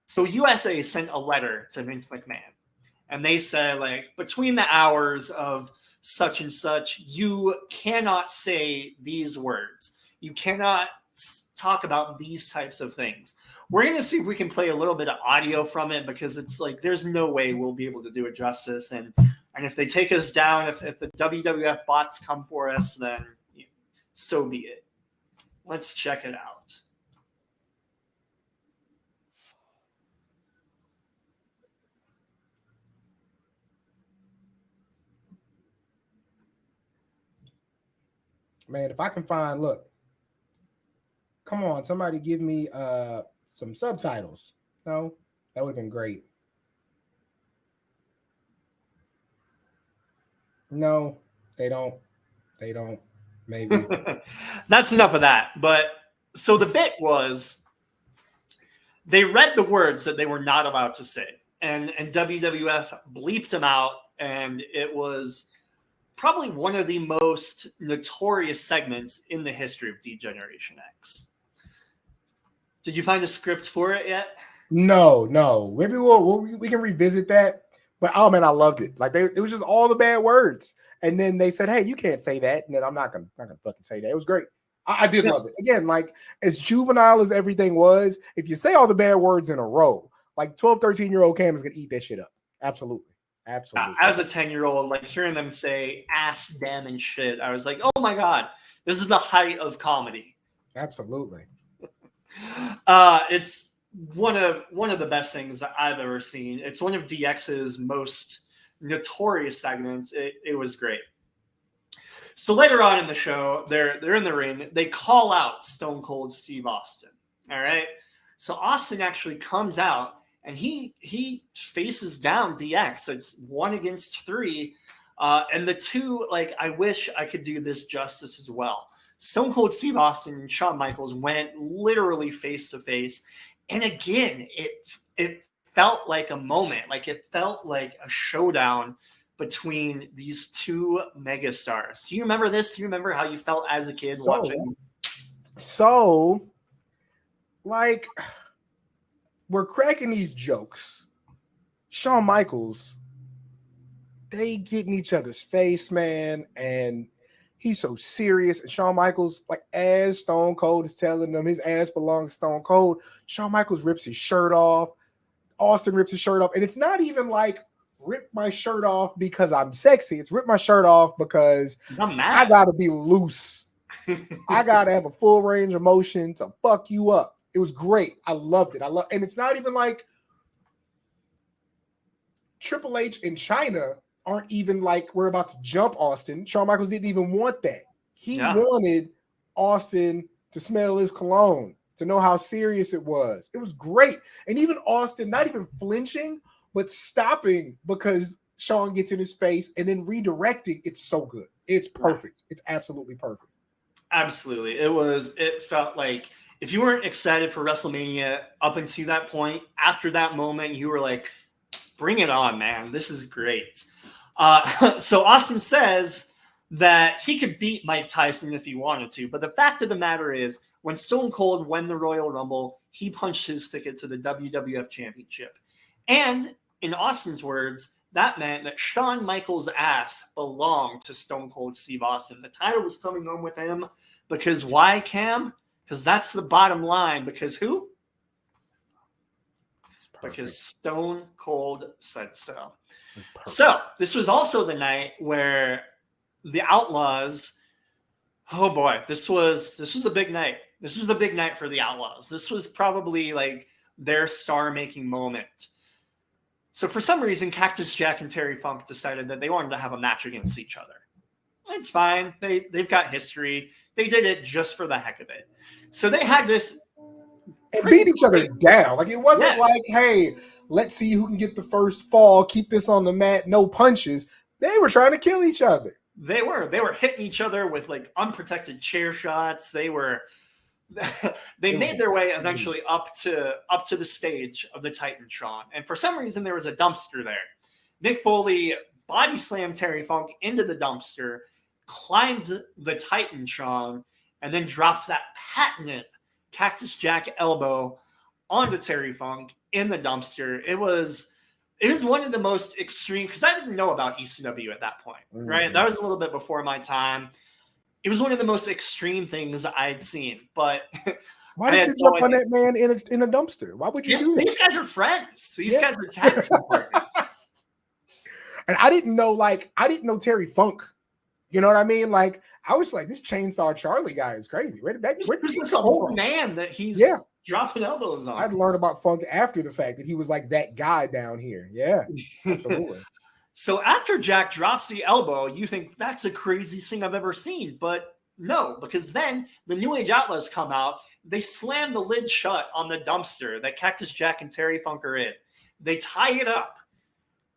So USA sent a letter to Vince McMahon, and they said, between the hours of such and such, you cannot say these words. You cannot talk about these types of things. We're going to see if we can play a little bit of audio from it because it's there's no way we'll be able to do it justice. And if they take us down, if the WWF bots come for us, then so be it. Let's check it out. Man, if I can find, look. Come on, somebody give me some subtitles. No, that would have been great. No, they don't. Maybe. That's enough of that. But so the bit was they read the words that they were not allowed to say. And WWF bleeped them out. And it was probably one of the most notorious segments in the history of D-Generation X. Did you find a script for it yet? No. Maybe we can revisit that. But oh man, I loved it. It was just all the bad words, and then they said, "Hey, you can't say that," and then I'm not gonna fucking say that. It was great. I did love it. Again, as juvenile as everything was, if you say all the bad words in a row, 12, 13-year-old Cam is gonna eat that shit up. Absolutely. As a 10-year-old, hearing them say ass, damn, and shit, I was like, oh my God, this is the height of comedy. Absolutely. It's one of the best things that I've ever seen. It's one of DX's most notorious segments. It was great. So later on in the show, they're in the ring. They call out Stone Cold Steve Austin. All right. So Austin actually comes out and he faces down DX. It's 1 against 3. And the two, like, I wish I could do this justice as well. Stone Cold Steve Austin and Shawn Michaels went literally face to face. And again, it felt like a moment. Like, it felt like a showdown between these two megastars. Do you remember this? Do you remember how you felt as a kid watching? So, like, we're cracking these jokes. Shawn Michaels, they get in each other's face, man, and he's so serious. And Shawn Michaels, like, as Stone Cold is telling them his ass belongs to Stone Cold, Shawn Michaels rips his shirt off. Austin rips his shirt off. And it's not even like, rip my shirt off because I'm sexy. It's rip my shirt off because I gotta be loose. I gotta have a full range of motion to fuck you up. It was great. I loved it. And it's not even like Triple H and China aren't even like, we're about to jump Austin. Shawn Michaels didn't even want that. He wanted Austin to smell his cologne, to know how serious it was. It was great. And even Austin, not even flinching, but stopping because Shawn gets in his face and then redirecting. It's so good. It's perfect. It's absolutely perfect. Absolutely. It felt like if you weren't excited for WrestleMania up until that point, after that moment, you were like, bring it on, man. This is great. So Austin says that he could beat Mike Tyson if he wanted to. But the fact of the matter is, when Stone Cold won the Royal Rumble, he punched his ticket to the WWF Championship. And in Austin's words, that meant that Shawn Michaels' ass belonged to Stone Cold Steve Austin. The title was coming home with him because why, Cam? Because that's the bottom line. Because who? Because Stone Cold said so. So this was also the night where the Outlaws, oh boy, this was a big night. This was a big night for the Outlaws. This was probably like their star-making moment. So for some reason, Cactus Jack and Terry Funk decided that they wanted to have a match against each other. It's fine. They've got history. They did it just for the heck of it. So they had this and beat each other down. Like, it wasn't like, hey, let's see who can get the first fall, keep this on the mat, no punches. They were trying to kill each other. They were hitting each other with like unprotected chair shots. They made their way eventually up to the stage of the Titantron. And for some reason, there was a dumpster there. Mick Foley body slammed Terry Funk into the dumpster, climbed the Titantron, and then dropped that patented Cactus Jack elbow onto Terry Funk in the dumpster. It was one of the most extreme, because I didn't know about ECW at that point, right? That was a little bit before my time. It was one of the most extreme things I'd seen, but why did you jump on that man in a dumpster? Why would you do that? These guys are friends. These guys are tag team partners. And I didn't know Terry Funk. You know what I mean? Like, I was like, this Chainsaw Charlie guy is crazy. Where did this old man that he's dropping elbows on? I'd learned about Funk after the fact that he was like that guy down here. Yeah, absolutely. So after Jack drops the elbow, you think that's the craziest thing I've ever seen. But no, because then the New Age Outlaws come out. They slam the lid shut on the dumpster that Cactus Jack and Terry Funk are in. They tie it up.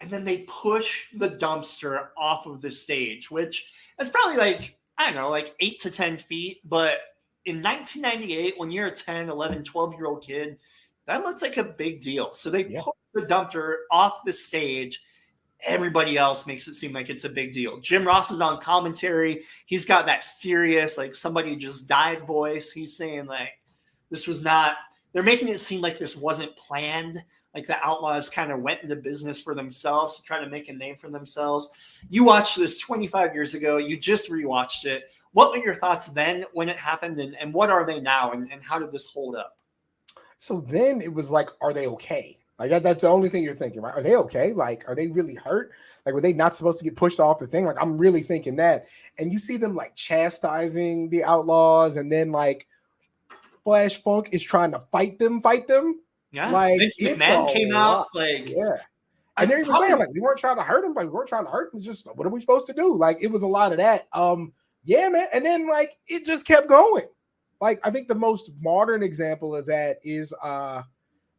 And then they push the dumpster off of the stage, which is probably like, I don't know, like 8 to 10 feet. But in 1998, when you're a 10, 11, 12-year-old kid, that looks like a big deal. So they push the dumpster off the stage. Everybody else makes it seem like it's a big deal. Jim Ross is on commentary. He's got that serious, like somebody just died voice. He's saying like, this was not, they're making it seem like this wasn't planned. Like the Outlaws kind of went into business for themselves to try to make a name for themselves. You watched this 25 years ago. You just rewatched it. What were your thoughts then when it happened, and what are they now, and how did this hold up? So then it was like, are they okay? Like that's the only thing you're thinking, right? Are they okay? Like, are they really hurt? Like, were they not supposed to get pushed off the thing? Like, I'm really thinking that. And you see them like chastising the Outlaws, and then like Flash Funk is trying to fight them. Yeah, like Vince McMahon came out, like, and they're even saying like, we weren't trying to hurt him, but we weren't trying to hurt him. It's just, what are we supposed to do? Like, it was a lot of that. Yeah, man. And then like it just kept going. Like, I think the most modern example of that is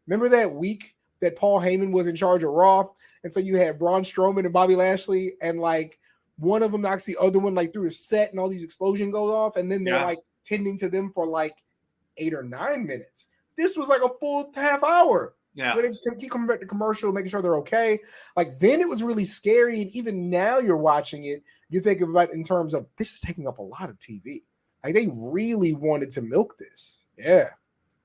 remember that week that Paul Heyman was in charge of Raw, and so you had Braun Strowman and Bobby Lashley, and like one of them knocks the other one like through a set, and all these explosions goes off, and then they're like tending to them for like 8 or 9 minutes. This was like a full half hour. Yeah. Where they just keep coming back to commercial, making sure they're okay. Like, then it was really scary. And even now you're watching it, you think about it in terms of this is taking up a lot of TV. Like, they really wanted to milk this. Yeah.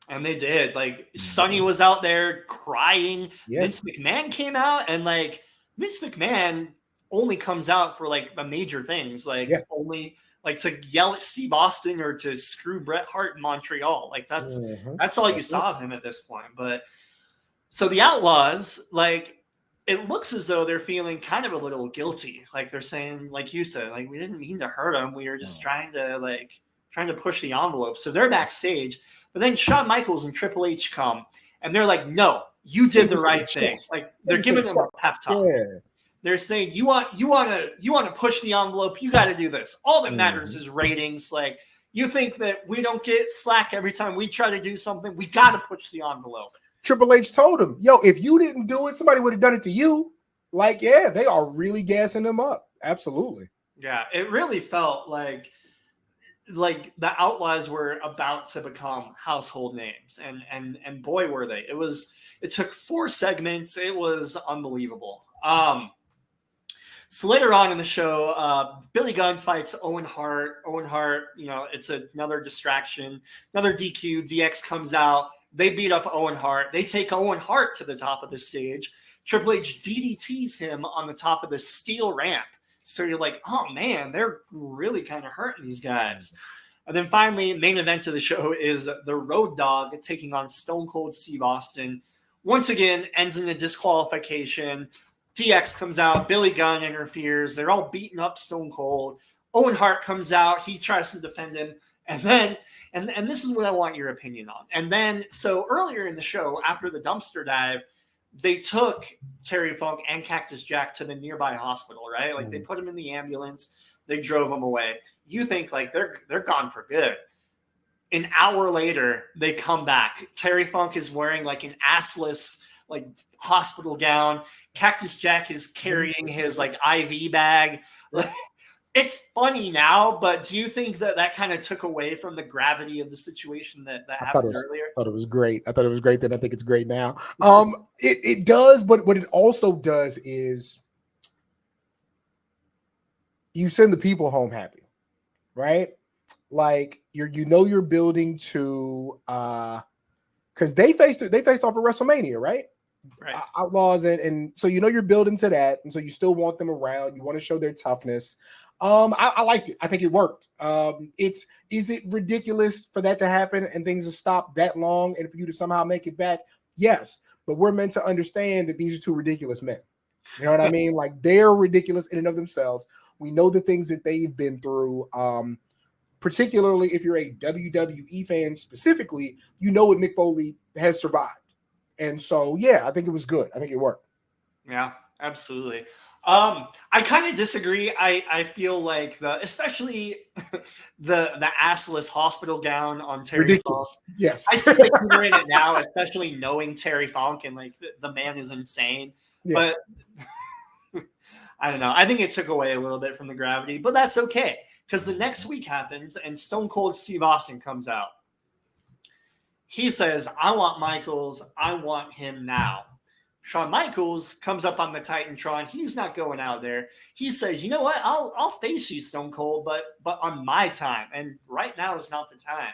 And they did. Like, Sonny was out there crying. Yeah. Vince McMahon came out, and like Vince McMahon only comes out for like the major things, like only like to yell at Steve Austin or to screw Bret Hart in Montreal. Like that's all you saw of him at this point. But so the Outlaws, like, it looks as though they're feeling kind of a little guilty. Like, they're saying, like you said, like, we didn't mean to hurt him. We were just trying to push the envelope. So they're backstage. But then Shawn Michaels and Triple H come, and they're like, no, you did the right thing. Like, they're giving them a pep talk. Yeah. They're saying, you want to push the envelope. You got to do this. All that matters is ratings. Like, you think that we don't get slack every time we try to do something? We got to push the envelope. Triple H told him, yo, if you didn't do it, somebody would have done it to you. Like, yeah, they are really gassing them up. Absolutely. Yeah, it really felt like the Outlaws were about to become household names. And boy, were they. It took 4 segments. It was unbelievable. So later on in the show, Billy Gunn fights Owen Hart. Owen Hart, it's another distraction, another DQ. DX comes out. They beat up Owen Hart. They take Owen Hart to the top of the stage. Triple H DDTs him on the top of the steel ramp. So you're like, oh, man, they're really kind of hurting these guys. And then finally, main event of the show is the Road Dogg taking on Stone Cold Steve Austin. Once again, ends in a disqualification. DX comes out. Billy Gunn interferes. They're all beating up Stone Cold. Owen Hart comes out. He tries to defend him. And then, and this is what I want your opinion on. And then, so earlier in the show, after the dumpster dive, they took Terry Funk and Cactus Jack to the nearby hospital, right? Like, they put him in the ambulance. They drove him away. You think, like, they're gone for good. An hour later, they come back. Terry Funk is wearing, like, an assless, like, hospital gown. Cactus Jack is carrying his, like, IV bag. It's funny now, but do you think that kind of took away from the gravity of the situation that happened earlier? I thought it was great. I thought it was great then. I think it's great now. It does, but what it also does is you send the people home happy, right? Like, you're building to because they faced off at WrestleMania, right? Right. Outlaws, and so you're building to that, and so you still want them around. You want to show their toughness. I liked it. I think it worked. Is it ridiculous for that to happen and things have stopped that long and for you to somehow make it back? Yes, but we're meant to understand that these are 2 ridiculous men. You know what I mean? Like, they're ridiculous in and of themselves. We know the things that they've been through. Particularly if you're a WWE fan specifically, you know what Mick Foley has survived. And so, yeah, I think it was good. I think it worked. Yeah, absolutely. I kind of disagree. I feel like especially the assless hospital gown on Terry Ridiculous. Funk. Yes. I see the humor in it now, especially knowing Terry Funk and like the man is insane. Yeah. But I don't know. I think it took away a little bit from the gravity, but that's okay because the next week happens and Stone Cold Steve Austin comes out. He says, I want Michaels. I want him now. Shawn Michaels comes up on the Titantron. He's not going out there. He says, you know what? I'll face you, Stone Cold, but on my time. And right now is not the time.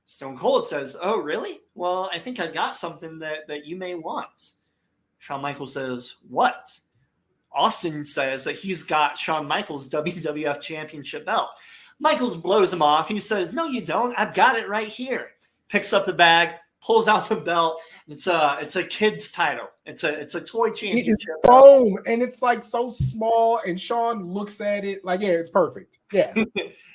Stone Cold says, oh, really? Well, I think I got something that you may want. Shawn Michaels says, what? Austin says that he's got Shawn Michaels' WWF Championship belt. Michaels blows him off. He says, no, you don't. I've got it right here. Picks up the bag, pulls out the belt. It's a kid's title. It's a toy championship. It is foam, and it's like so small. And Shawn looks at it like, yeah, it's perfect. Yeah,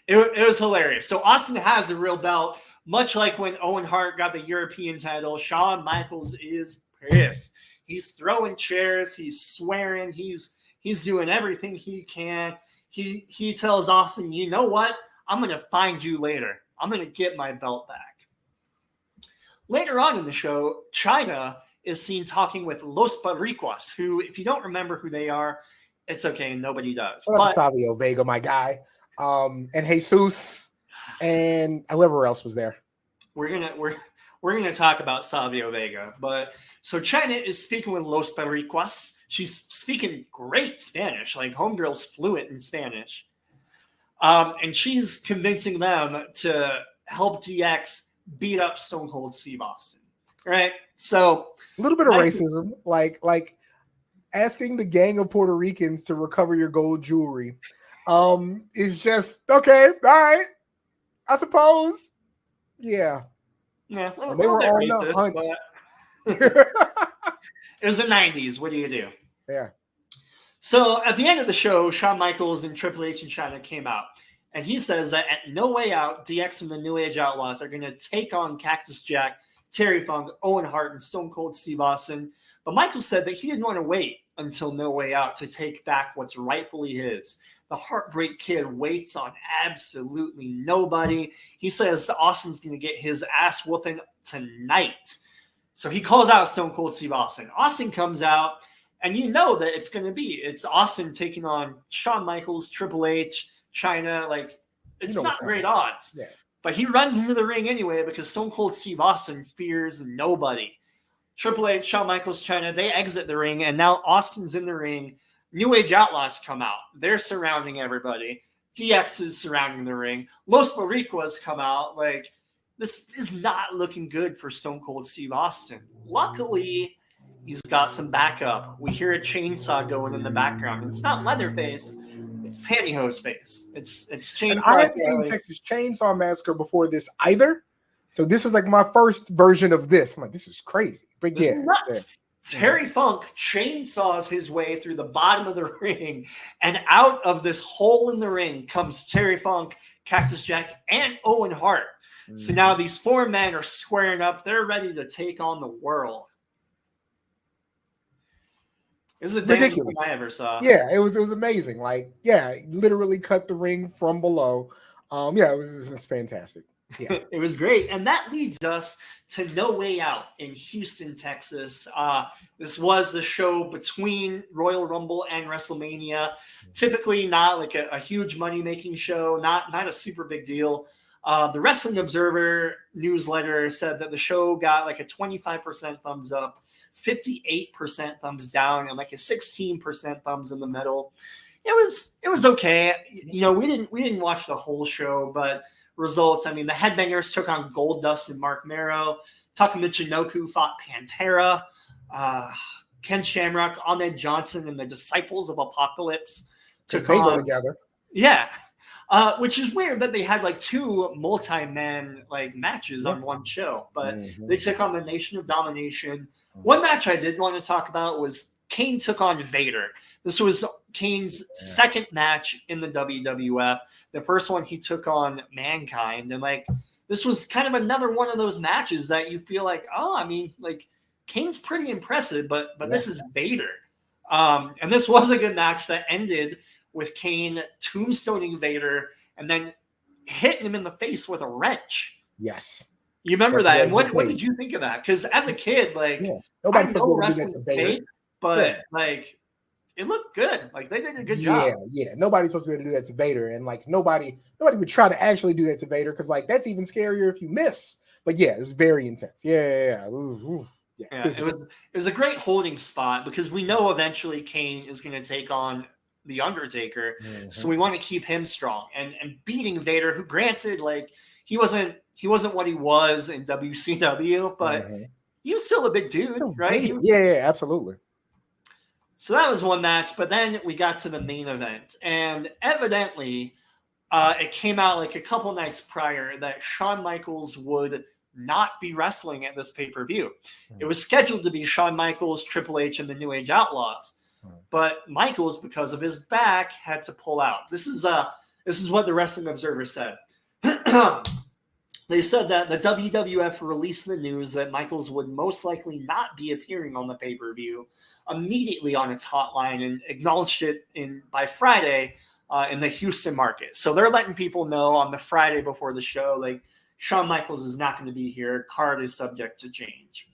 it was hilarious. So Austin has the real belt, much like when Owen Hart got the European title. Shawn Michaels is pissed. He's throwing chairs. He's swearing. He's doing everything he can. He tells Austin, you know what? I'm gonna find you later. I'm going to get my belt back. Later on in the show, China is seen talking with Los Boricuas, who, if you don't remember who they are, it's okay, nobody does. But Savio Vega, my guy, and Jesus, and whoever else was there. We're gonna talk about Savio Vega, but so China is speaking with Los Boricuas. She's speaking great Spanish, like homegirl's fluent in Spanish, and she's convincing them to help DX beat up Stone Cold Steve Austin. Right? So a little bit of racism, like asking the gang of Puerto Ricans to recover your gold jewelry, is just okay. All right, I suppose. Yeah. Yeah, they were all racist, it was the 90s. What do you do? Yeah. So at the end of the show, Shawn Michaels and Triple H and China came out. And he says that at No Way Out, DX and the New Age Outlaws are going to take on Cactus Jack, Terry Funk, Owen Hart, and Stone Cold Steve Austin. But Michaels said that he didn't want to wait until No Way Out to take back what's rightfully his. The Heartbreak Kid waits on absolutely nobody. He says Austin's going to get his ass whooping tonight. So he calls out Stone Cold Steve Austin. Austin comes out, and you know that it's Austin taking on Shawn Michaels, Triple H, China. Like, it's not great odds. Yeah. But he runs into the ring anyway because Stone Cold Steve Austin fears nobody. Triple H, Shawn Michaels, China, they exit the ring, and now Austin's in the ring. New Age Outlaws come out. They're surrounding everybody. DX is surrounding the ring. Los Boricuas come out. Like, this is not looking good for Stone Cold Steve Austin. Luckily, he's got some backup. We hear a chainsaw going in the background. It's not Leatherface. It's Pantyhose Face. It's chainsaw. And I hadn't seen Texas Chainsaw Massacre before this either. So this was like my first version of this. I'm like, this is crazy. But yeah. Nuts. Terry Funk chainsaws his way through the bottom of the ring, and out of this hole in the ring comes Terry Funk, Cactus Jack, and Owen Hart. Mm-hmm. So now these four men are squaring up. They're ready to take on the world. This is the ridiculous thing I ever saw. Yeah, it was amazing. Like, yeah, literally cut the ring from below. Yeah, it was fantastic. Yeah. It was great. And that leads us to No Way Out in Houston, Texas. This was the show between Royal Rumble and WrestleMania. Typically not like a huge money-making show, not a super big deal. The Wrestling Observer newsletter said that the show got like a 25% thumbs up, 58% thumbs down, and like a 16% thumbs in the middle. It was okay. You know, we didn't watch the whole show, but results, I mean, the Headbangers took on Goldust and Mark Marrow. Taka Michinoku fought Pantera. Ken Shamrock, Ahmed Johnson, and the Disciples of Apocalypse took on. They go together. Yeah. Which is weird that they had like two multi-man like matches on one show, but they took on the Nation of Domination. One match I did want to talk about was Kane took on Vader. This was Kane's second match in the WWF. The first one he took on Mankind, and like this was kind of another one of those matches that you feel like, oh, I mean, like Kane's pretty impressive, but this is Vader. And this was a good match that ended with Kane tombstoning Vader and then hitting him in the face with a wrench. Yes. You remember that? And what did you think of that? Because as a kid, like, nobody's supposed to do that to Vader. But like, it looked good. Like they did a good job. Yeah. Nobody's supposed to be able to do that to Vader, and like nobody would try to actually do that to Vader because like that's even scarier if you miss. But yeah, it was very intense. Yeah. Ooh. Yeah. It was a great holding spot because we know eventually Kane is going to take on the Undertaker, so we want to keep him strong and beating Vader, who granted like he wasn't what he was in WCW, but he was still a big dude, right? Yeah, absolutely. So that was one match, but then we got to the main event, and evidently it came out like a couple nights prior that Shawn Michaels would not be wrestling at this pay-per-view. It was scheduled to be Shawn Michaels, Triple H, and the New Age Outlaws, but Michaels, because of his back, had to pull out. This is what the Wrestling Observer said. They said that the WWF released the news that Michaels would most likely not be appearing on the pay-per-view immediately on its hotline and acknowledged it by Friday. in the Houston market. So they're letting people know on the Friday before the show, like, Shawn Michaels is not going to be here. Card is subject to change.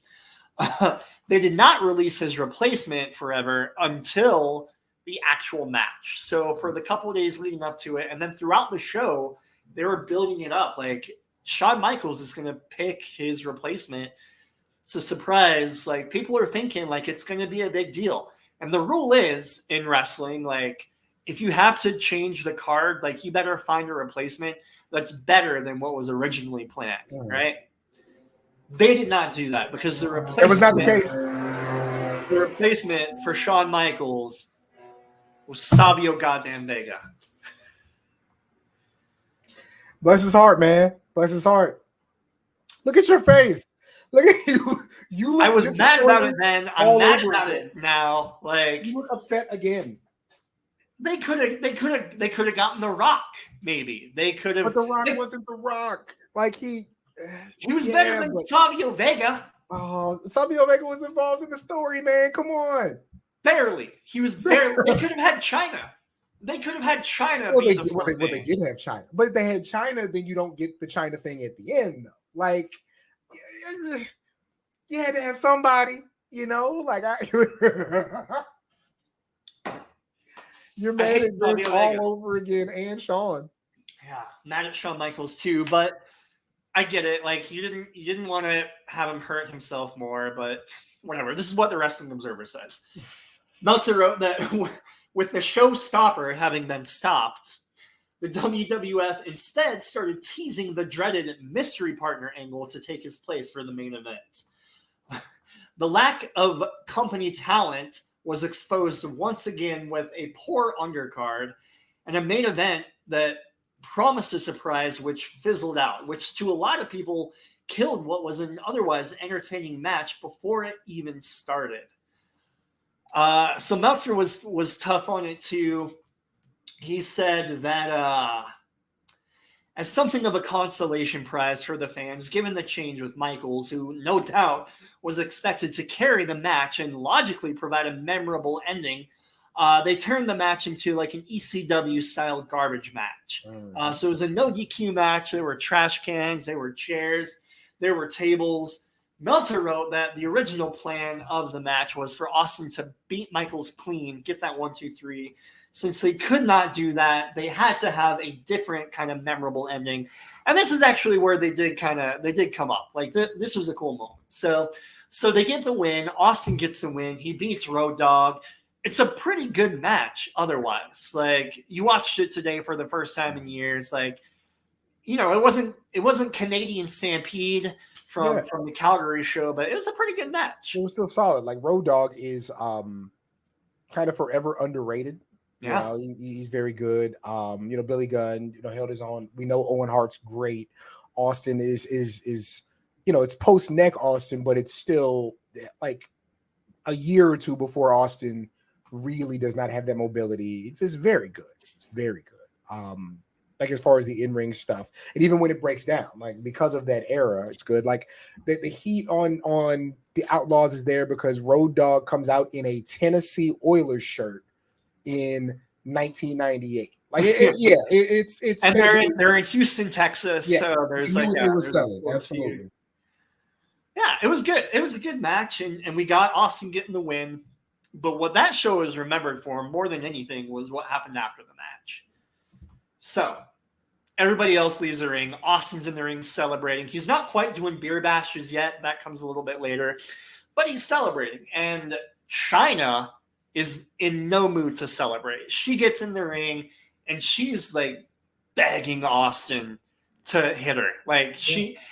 They did not release his replacement forever until the actual match. So for the couple of days leading up to it, and then throughout the show, they were building it up. Like, Shawn Michaels is going to pick his replacement. It's a surprise. Like, people are thinking, like, it's going to be a big deal. And the rule is, in wrestling, like, if you have to change the card, like, you better find a replacement that's better than what was originally planned, right? They did not do that because the replacement... That was not the case. The replacement for Shawn Michaels was Savio goddamn Vega. Bless his heart, man. Bless his heart. Look at your face. Look at you. You look I was mad about it then. I'm mad about it now. Like, you look upset again. They could have gotten The Rock, maybe. They could have. But The Rock wasn't The Rock. Like, he was better than Savio Vega. Oh, Savio Vega was involved in the story, man. Come on. Barely. He was barely. They could have had China. They could have had China. Well, they did have China. But if they had China, then you don't get the China thing at the end, though. Like, you had to have somebody, you know? Like, you're mad at Vince all over again, and Shawn. Yeah, mad at Shawn Michaels too, but I get it. Like, you didn't want to have him hurt himself more, but whatever. This is what the Wrestling Observer says. Meltzer wrote that with the showstopper having been stopped, the WWF instead started teasing the dreaded mystery partner angle to take his place for the main event. The lack of company talent was exposed once again with a poor undercard and a main event that promised a surprise, which fizzled out, which to a lot of people killed what was an otherwise entertaining match before it even started. So Meltzer was tough on it too. He said that as something of a consolation prize for the fans, given the change with Michaels, who no doubt was expected to carry the match and logically provide a memorable ending, they turned the match into like an ECW-style garbage match. So it was a no DQ match. There were trash cans, there were chairs, there were tables. Meltzer wrote that the original plan of the match was for Austin to beat Michaels clean, get that 1-2-3. Since they could not do that, they had to have a different kind of memorable ending. And this is actually where they did come up. Like, this was a cool moment. So they get the win. Austin gets the win. He beats Road Dogg. It's a pretty good match otherwise. Like, you watched it today for the first time in years. Like, you know, it wasn't Canadian Stampede from the Calgary show, but it was a pretty good match. It was still solid. Like, Road Dogg is kind of forever underrated. Yeah, you know, he's very good. You know, Billy Gunn, you know, held his own. We know Owen Hart's great. Austin is you know, it's post neck Austin, but it's still like a year or two before Austin really does not have that mobility. It's very good. It's very good. Like, as far as the in-ring stuff, and even when it breaks down, like, because of that era, it's good. Like, the heat on the Outlaws is there because Road Dogg comes out in a Tennessee Oilers shirt in 1998. Like, it's and they're in Houston, Texas. Yeah, so there's like it was selling. Absolutely. Yeah, it was good. It was a good match, and we got Austin getting the win. But what that show is remembered for more than anything was what happened after the match. So everybody else leaves the ring. Austin's in the ring celebrating. He's not quite doing beer bashes yet. That comes a little bit later. But he's celebrating. And Chyna is in no mood to celebrate. She gets in the ring, and she's, like, begging Austin to hit her. Like,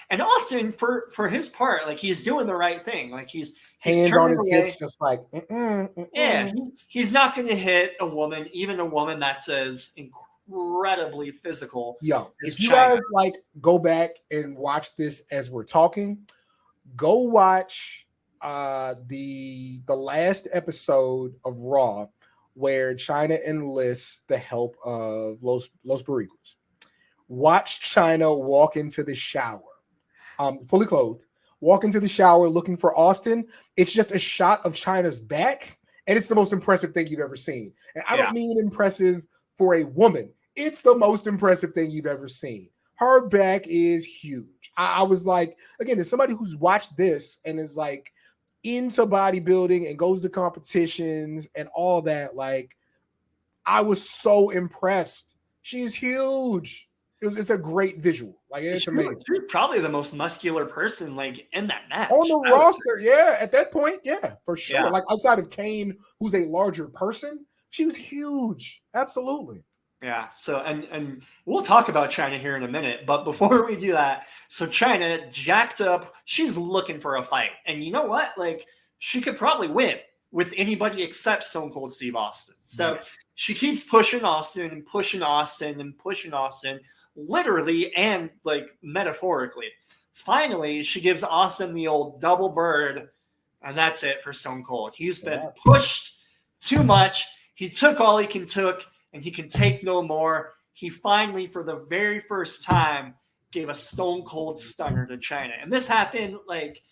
and Austin, for his part, like, he's doing the right thing. Like, he's hands on his hips, just like, yeah, he's not going to hit a woman, even a woman that's as incredibly physical. Yo, if you guys like go back and watch this as we're talking, go watch the last episode of Raw where Chyna enlists the help of Los Barricos. Watch Chyna walk into the shower, fully clothed, walk into the shower looking for Austin. It's just a shot of Chyna's back, and it's the most impressive thing you've ever seen. And I don't mean impressive for a woman, it's the most impressive thing you've ever seen. Her back is huge. I was like, again, as somebody who's watched this and is like into bodybuilding and goes to competitions and all that, like, I was so impressed. She's huge. It's a great visual. Like, it's amazing. She's probably the most muscular person like in that match. On the roster, yeah. At that point, yeah, for sure. Yeah. Like outside of Kane, who's a larger person, she was huge. Absolutely. Yeah. So and we'll talk about China here in a minute, but before we do that, so China jacked up. She's looking for a fight, and you know what? Like, she could probably win with anybody except Stone Cold Steve Austin. So Yes. she keeps pushing Austin and pushing Austin and pushing Austin, literally and like metaphorically. Finally, she gives Austin the old double bird, and that's it for Stone Cold. He's been pushed too much. He took all he can took, and he can take no more. He finally, for the very first time, gave a Stone Cold stunner to China. And this happened like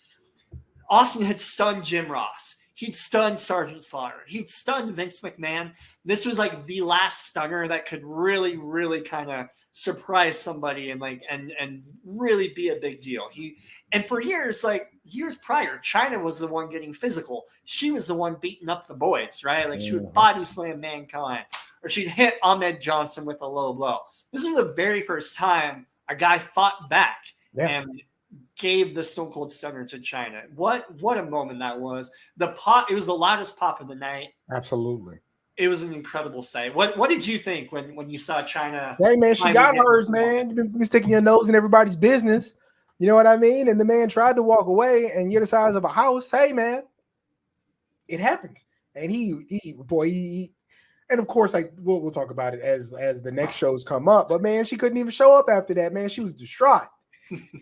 Austin had stunned Jim Ross. He'd stunned Sergeant Slaughter. He'd stunned Vince McMahon. This was like the last stunner that could really, really kind of surprise somebody and like and really be a big deal. And for years prior, China was the one getting physical. She was the one beating up the boys, right? Like she would body slam Mankind, or she'd hit Ahmed Johnson with a low blow. This was the very first time a guy fought back and gave the Stone Cold Stunner to China. What a moment that was. It was the loudest pop of the night. Absolutely. It was an incredible sight. What did you think when you saw China? Hey man, she got hers, man. You've been sticking your nose in everybody's business. You know what I mean? And the man tried to walk away, and you're the size of a house. Hey man, it happens. And he and of course, like we'll talk about it as the next shows come up. But man, she couldn't even show up after that. Man, she was distraught,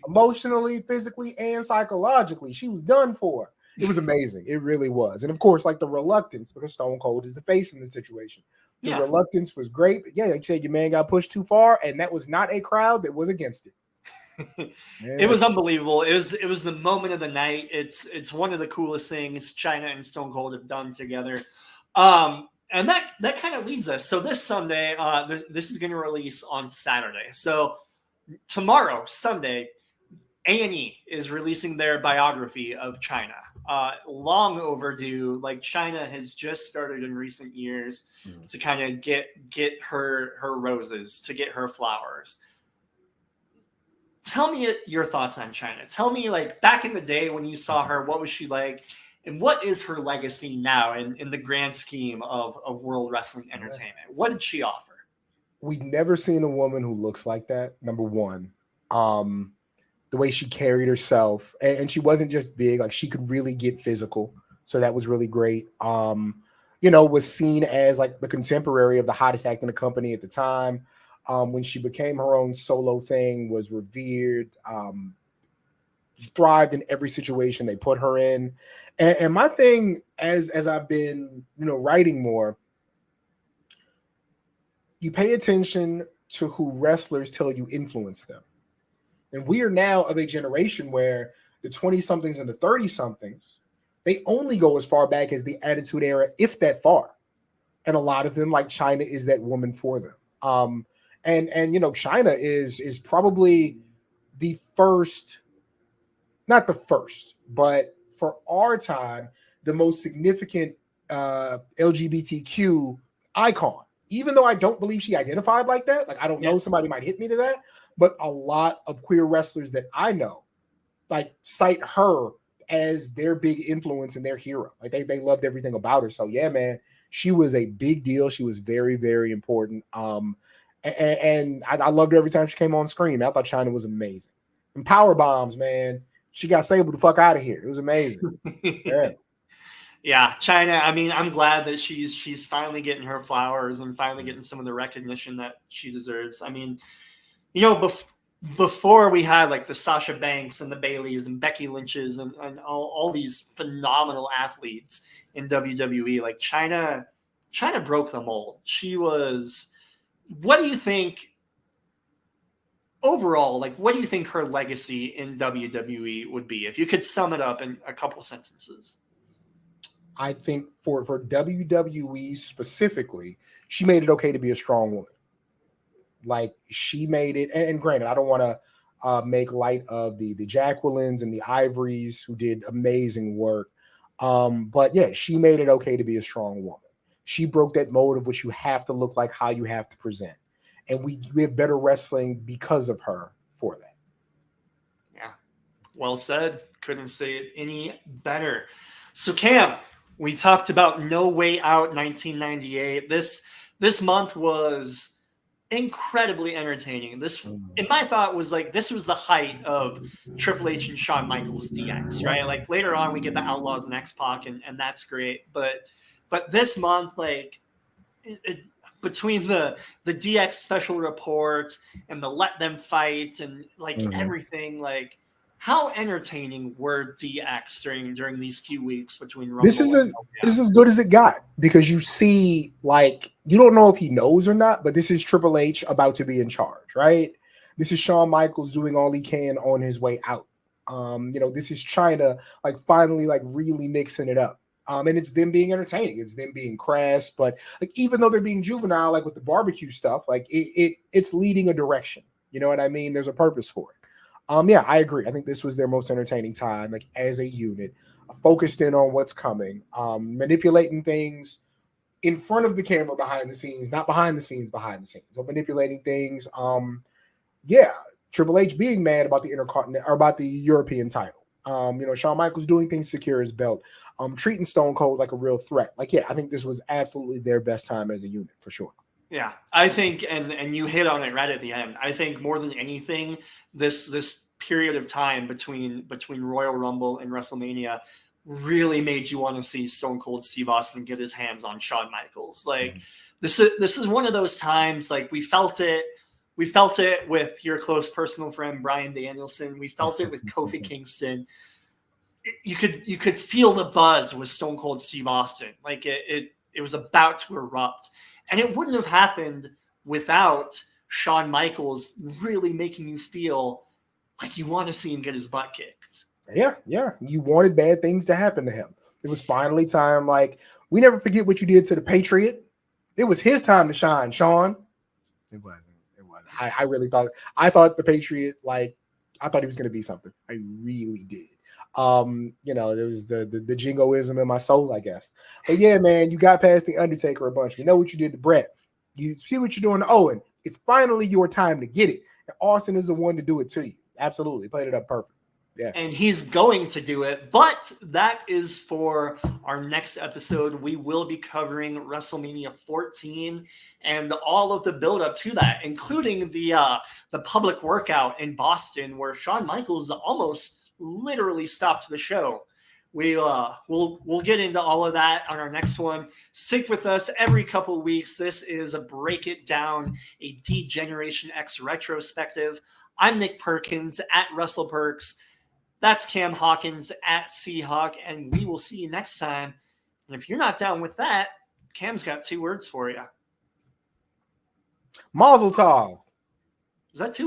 emotionally, physically, and psychologically. She was done for. It was amazing. It really was. And of course, like the reluctance, because Stone Cold is the face in the situation. The reluctance was great. But yeah, like said, your man got pushed too far, and that was not a crowd that was against it. It was unbelievable. It was the moment of the night. It's one of the coolest things China and Stone Cold have done together. And that kind of leads us. So this Sunday, this is going to release on Saturday. So tomorrow, Sunday, A&E is releasing their biography of China. Long overdue. Like, China has just started in recent years to kind of get her roses, to get her flowers. Tell me your thoughts on China. Tell me, like, back in the day when you saw her, what was she like? And what is her legacy now in the grand scheme of World Wrestling Entertainment? What did she offer? We've never seen a woman who looks like that, number one. The way she carried herself, and she wasn't just big, like she could really get physical. So that was really great. Was seen as like the contemporary of the hottest act in the company at the time. When she became her own solo thing, was revered, thrived in every situation they put her in. And my thing, as I've been, writing more, you pay attention to who wrestlers tell you influence them. And we are now of a generation where the 20-somethings and the 30-somethings, they only go as far back as the Attitude Era, if that far. And a lot of them, like China, is that woman for them. And China is probably the first, not the first, but for our time, the most significant LGBTQ icon. Even though I don't believe she identified like that, like I don't know, somebody might hit me to that, but a lot of queer wrestlers that I know, like, cite her as their big influence and their hero. Like they loved everything about her. So yeah, man, she was a big deal. She was very, very important. And I loved her every time she came on screen. I thought China was amazing. And power bombs, man. She got Sable the fuck out of here. It was amazing. Yeah. Yeah, China. I mean, I'm glad that she's finally getting her flowers and finally getting some of the recognition that she deserves. I mean, before we had like the Sasha Banks and the Baileys and Becky Lynch's and all these phenomenal athletes in WWE, like China broke the mold. She was. What do you think overall? Like, what do you think her legacy in WWE would be if you could sum it up in a couple sentences? I think for WWE specifically, she made it okay to be a strong woman. Like she made it, and granted, I don't want to make light of the Jacquelines and the Ivories who did amazing work. But yeah, she made it okay to be a strong woman. She broke that mold of which you have to look like, how you have to present. And we have better wrestling because of her for that. Yeah. Well said. Couldn't say it any better. So Cam, we talked about No Way Out 1998. This month was incredibly entertaining. This, in my thought, was like this was the height of Triple H and Shawn Michaels DX, right? Like later on, we get the Outlaws and X-Pac, and that's great. But this month, like between the DX special reports and the Let Them Fight and like everything, like how entertaining were DX during these few weeks between Rumble? This is as good as it got, because you see, like, you don't know if he knows or not, but this is Triple H about to be in charge, right? This is Shawn Michaels doing all he can on his way out. This is China like finally like really mixing it up. And it's them being entertaining. It's them being crass, but like even though they're being juvenile, like with the barbecue stuff, like it's leading a direction. You know what I mean? There's a purpose for it. Yeah, I agree. I think this was their most entertaining time, like as a unit, focused in on what's coming, manipulating things in front of the camera, behind the scenes, not behind the scenes, but manipulating things. Yeah, Triple H being mad about the Intercontinental or about the European title. Shawn Michaels doing things to secure his belt, treating Stone Cold like a real threat. Like, yeah, I think this was absolutely their best time as a unit for sure. Yeah, I think, and you hit on it right at the end. I think more than anything, this period of time between Royal Rumble and WrestleMania really made you want to see Stone Cold Steve Austin get his hands on Shawn Michaels. Like this is one of those times, like we felt it with your close personal friend Bryan Danielson. We felt it with Kofi Kingston. You could feel the buzz with Stone Cold Steve Austin. Like it was about to erupt. And it wouldn't have happened without Shawn Michaels really making you feel like you want to see him get his butt kicked. Yeah. You wanted bad things to happen to him. It was finally time. Like, we never forget what you did to the Patriot. It was his time to shine, Shawn. It wasn't. I really thought the Patriot, like, I thought he was going to be something. I really did. There was the jingoism in my soul, I guess. But yeah, man, you got past the Undertaker a bunch. We know what you did to Brett. You see what you're doing to Owen. It's finally your time to get it. And Austin is the one to do it to you. Absolutely. Played it up perfect. Yeah. And he's going to do it. But that is for our next episode. We will be covering WrestleMania 14 and all of the build-up to that, including the public workout in Boston where Shawn Michaels almost literally stopped the show. We'll get into all of that on our next one. Stick with us every couple of weeks. This is a Break It Down, a D-Generation X retrospective. I'm Nick Perkins at WrestlePerks. That's Cam Hawkins at Seahawk, and we will see you next time. And if you're not down with that, Cam's got 2 words for you. Mazel tov. Is that 2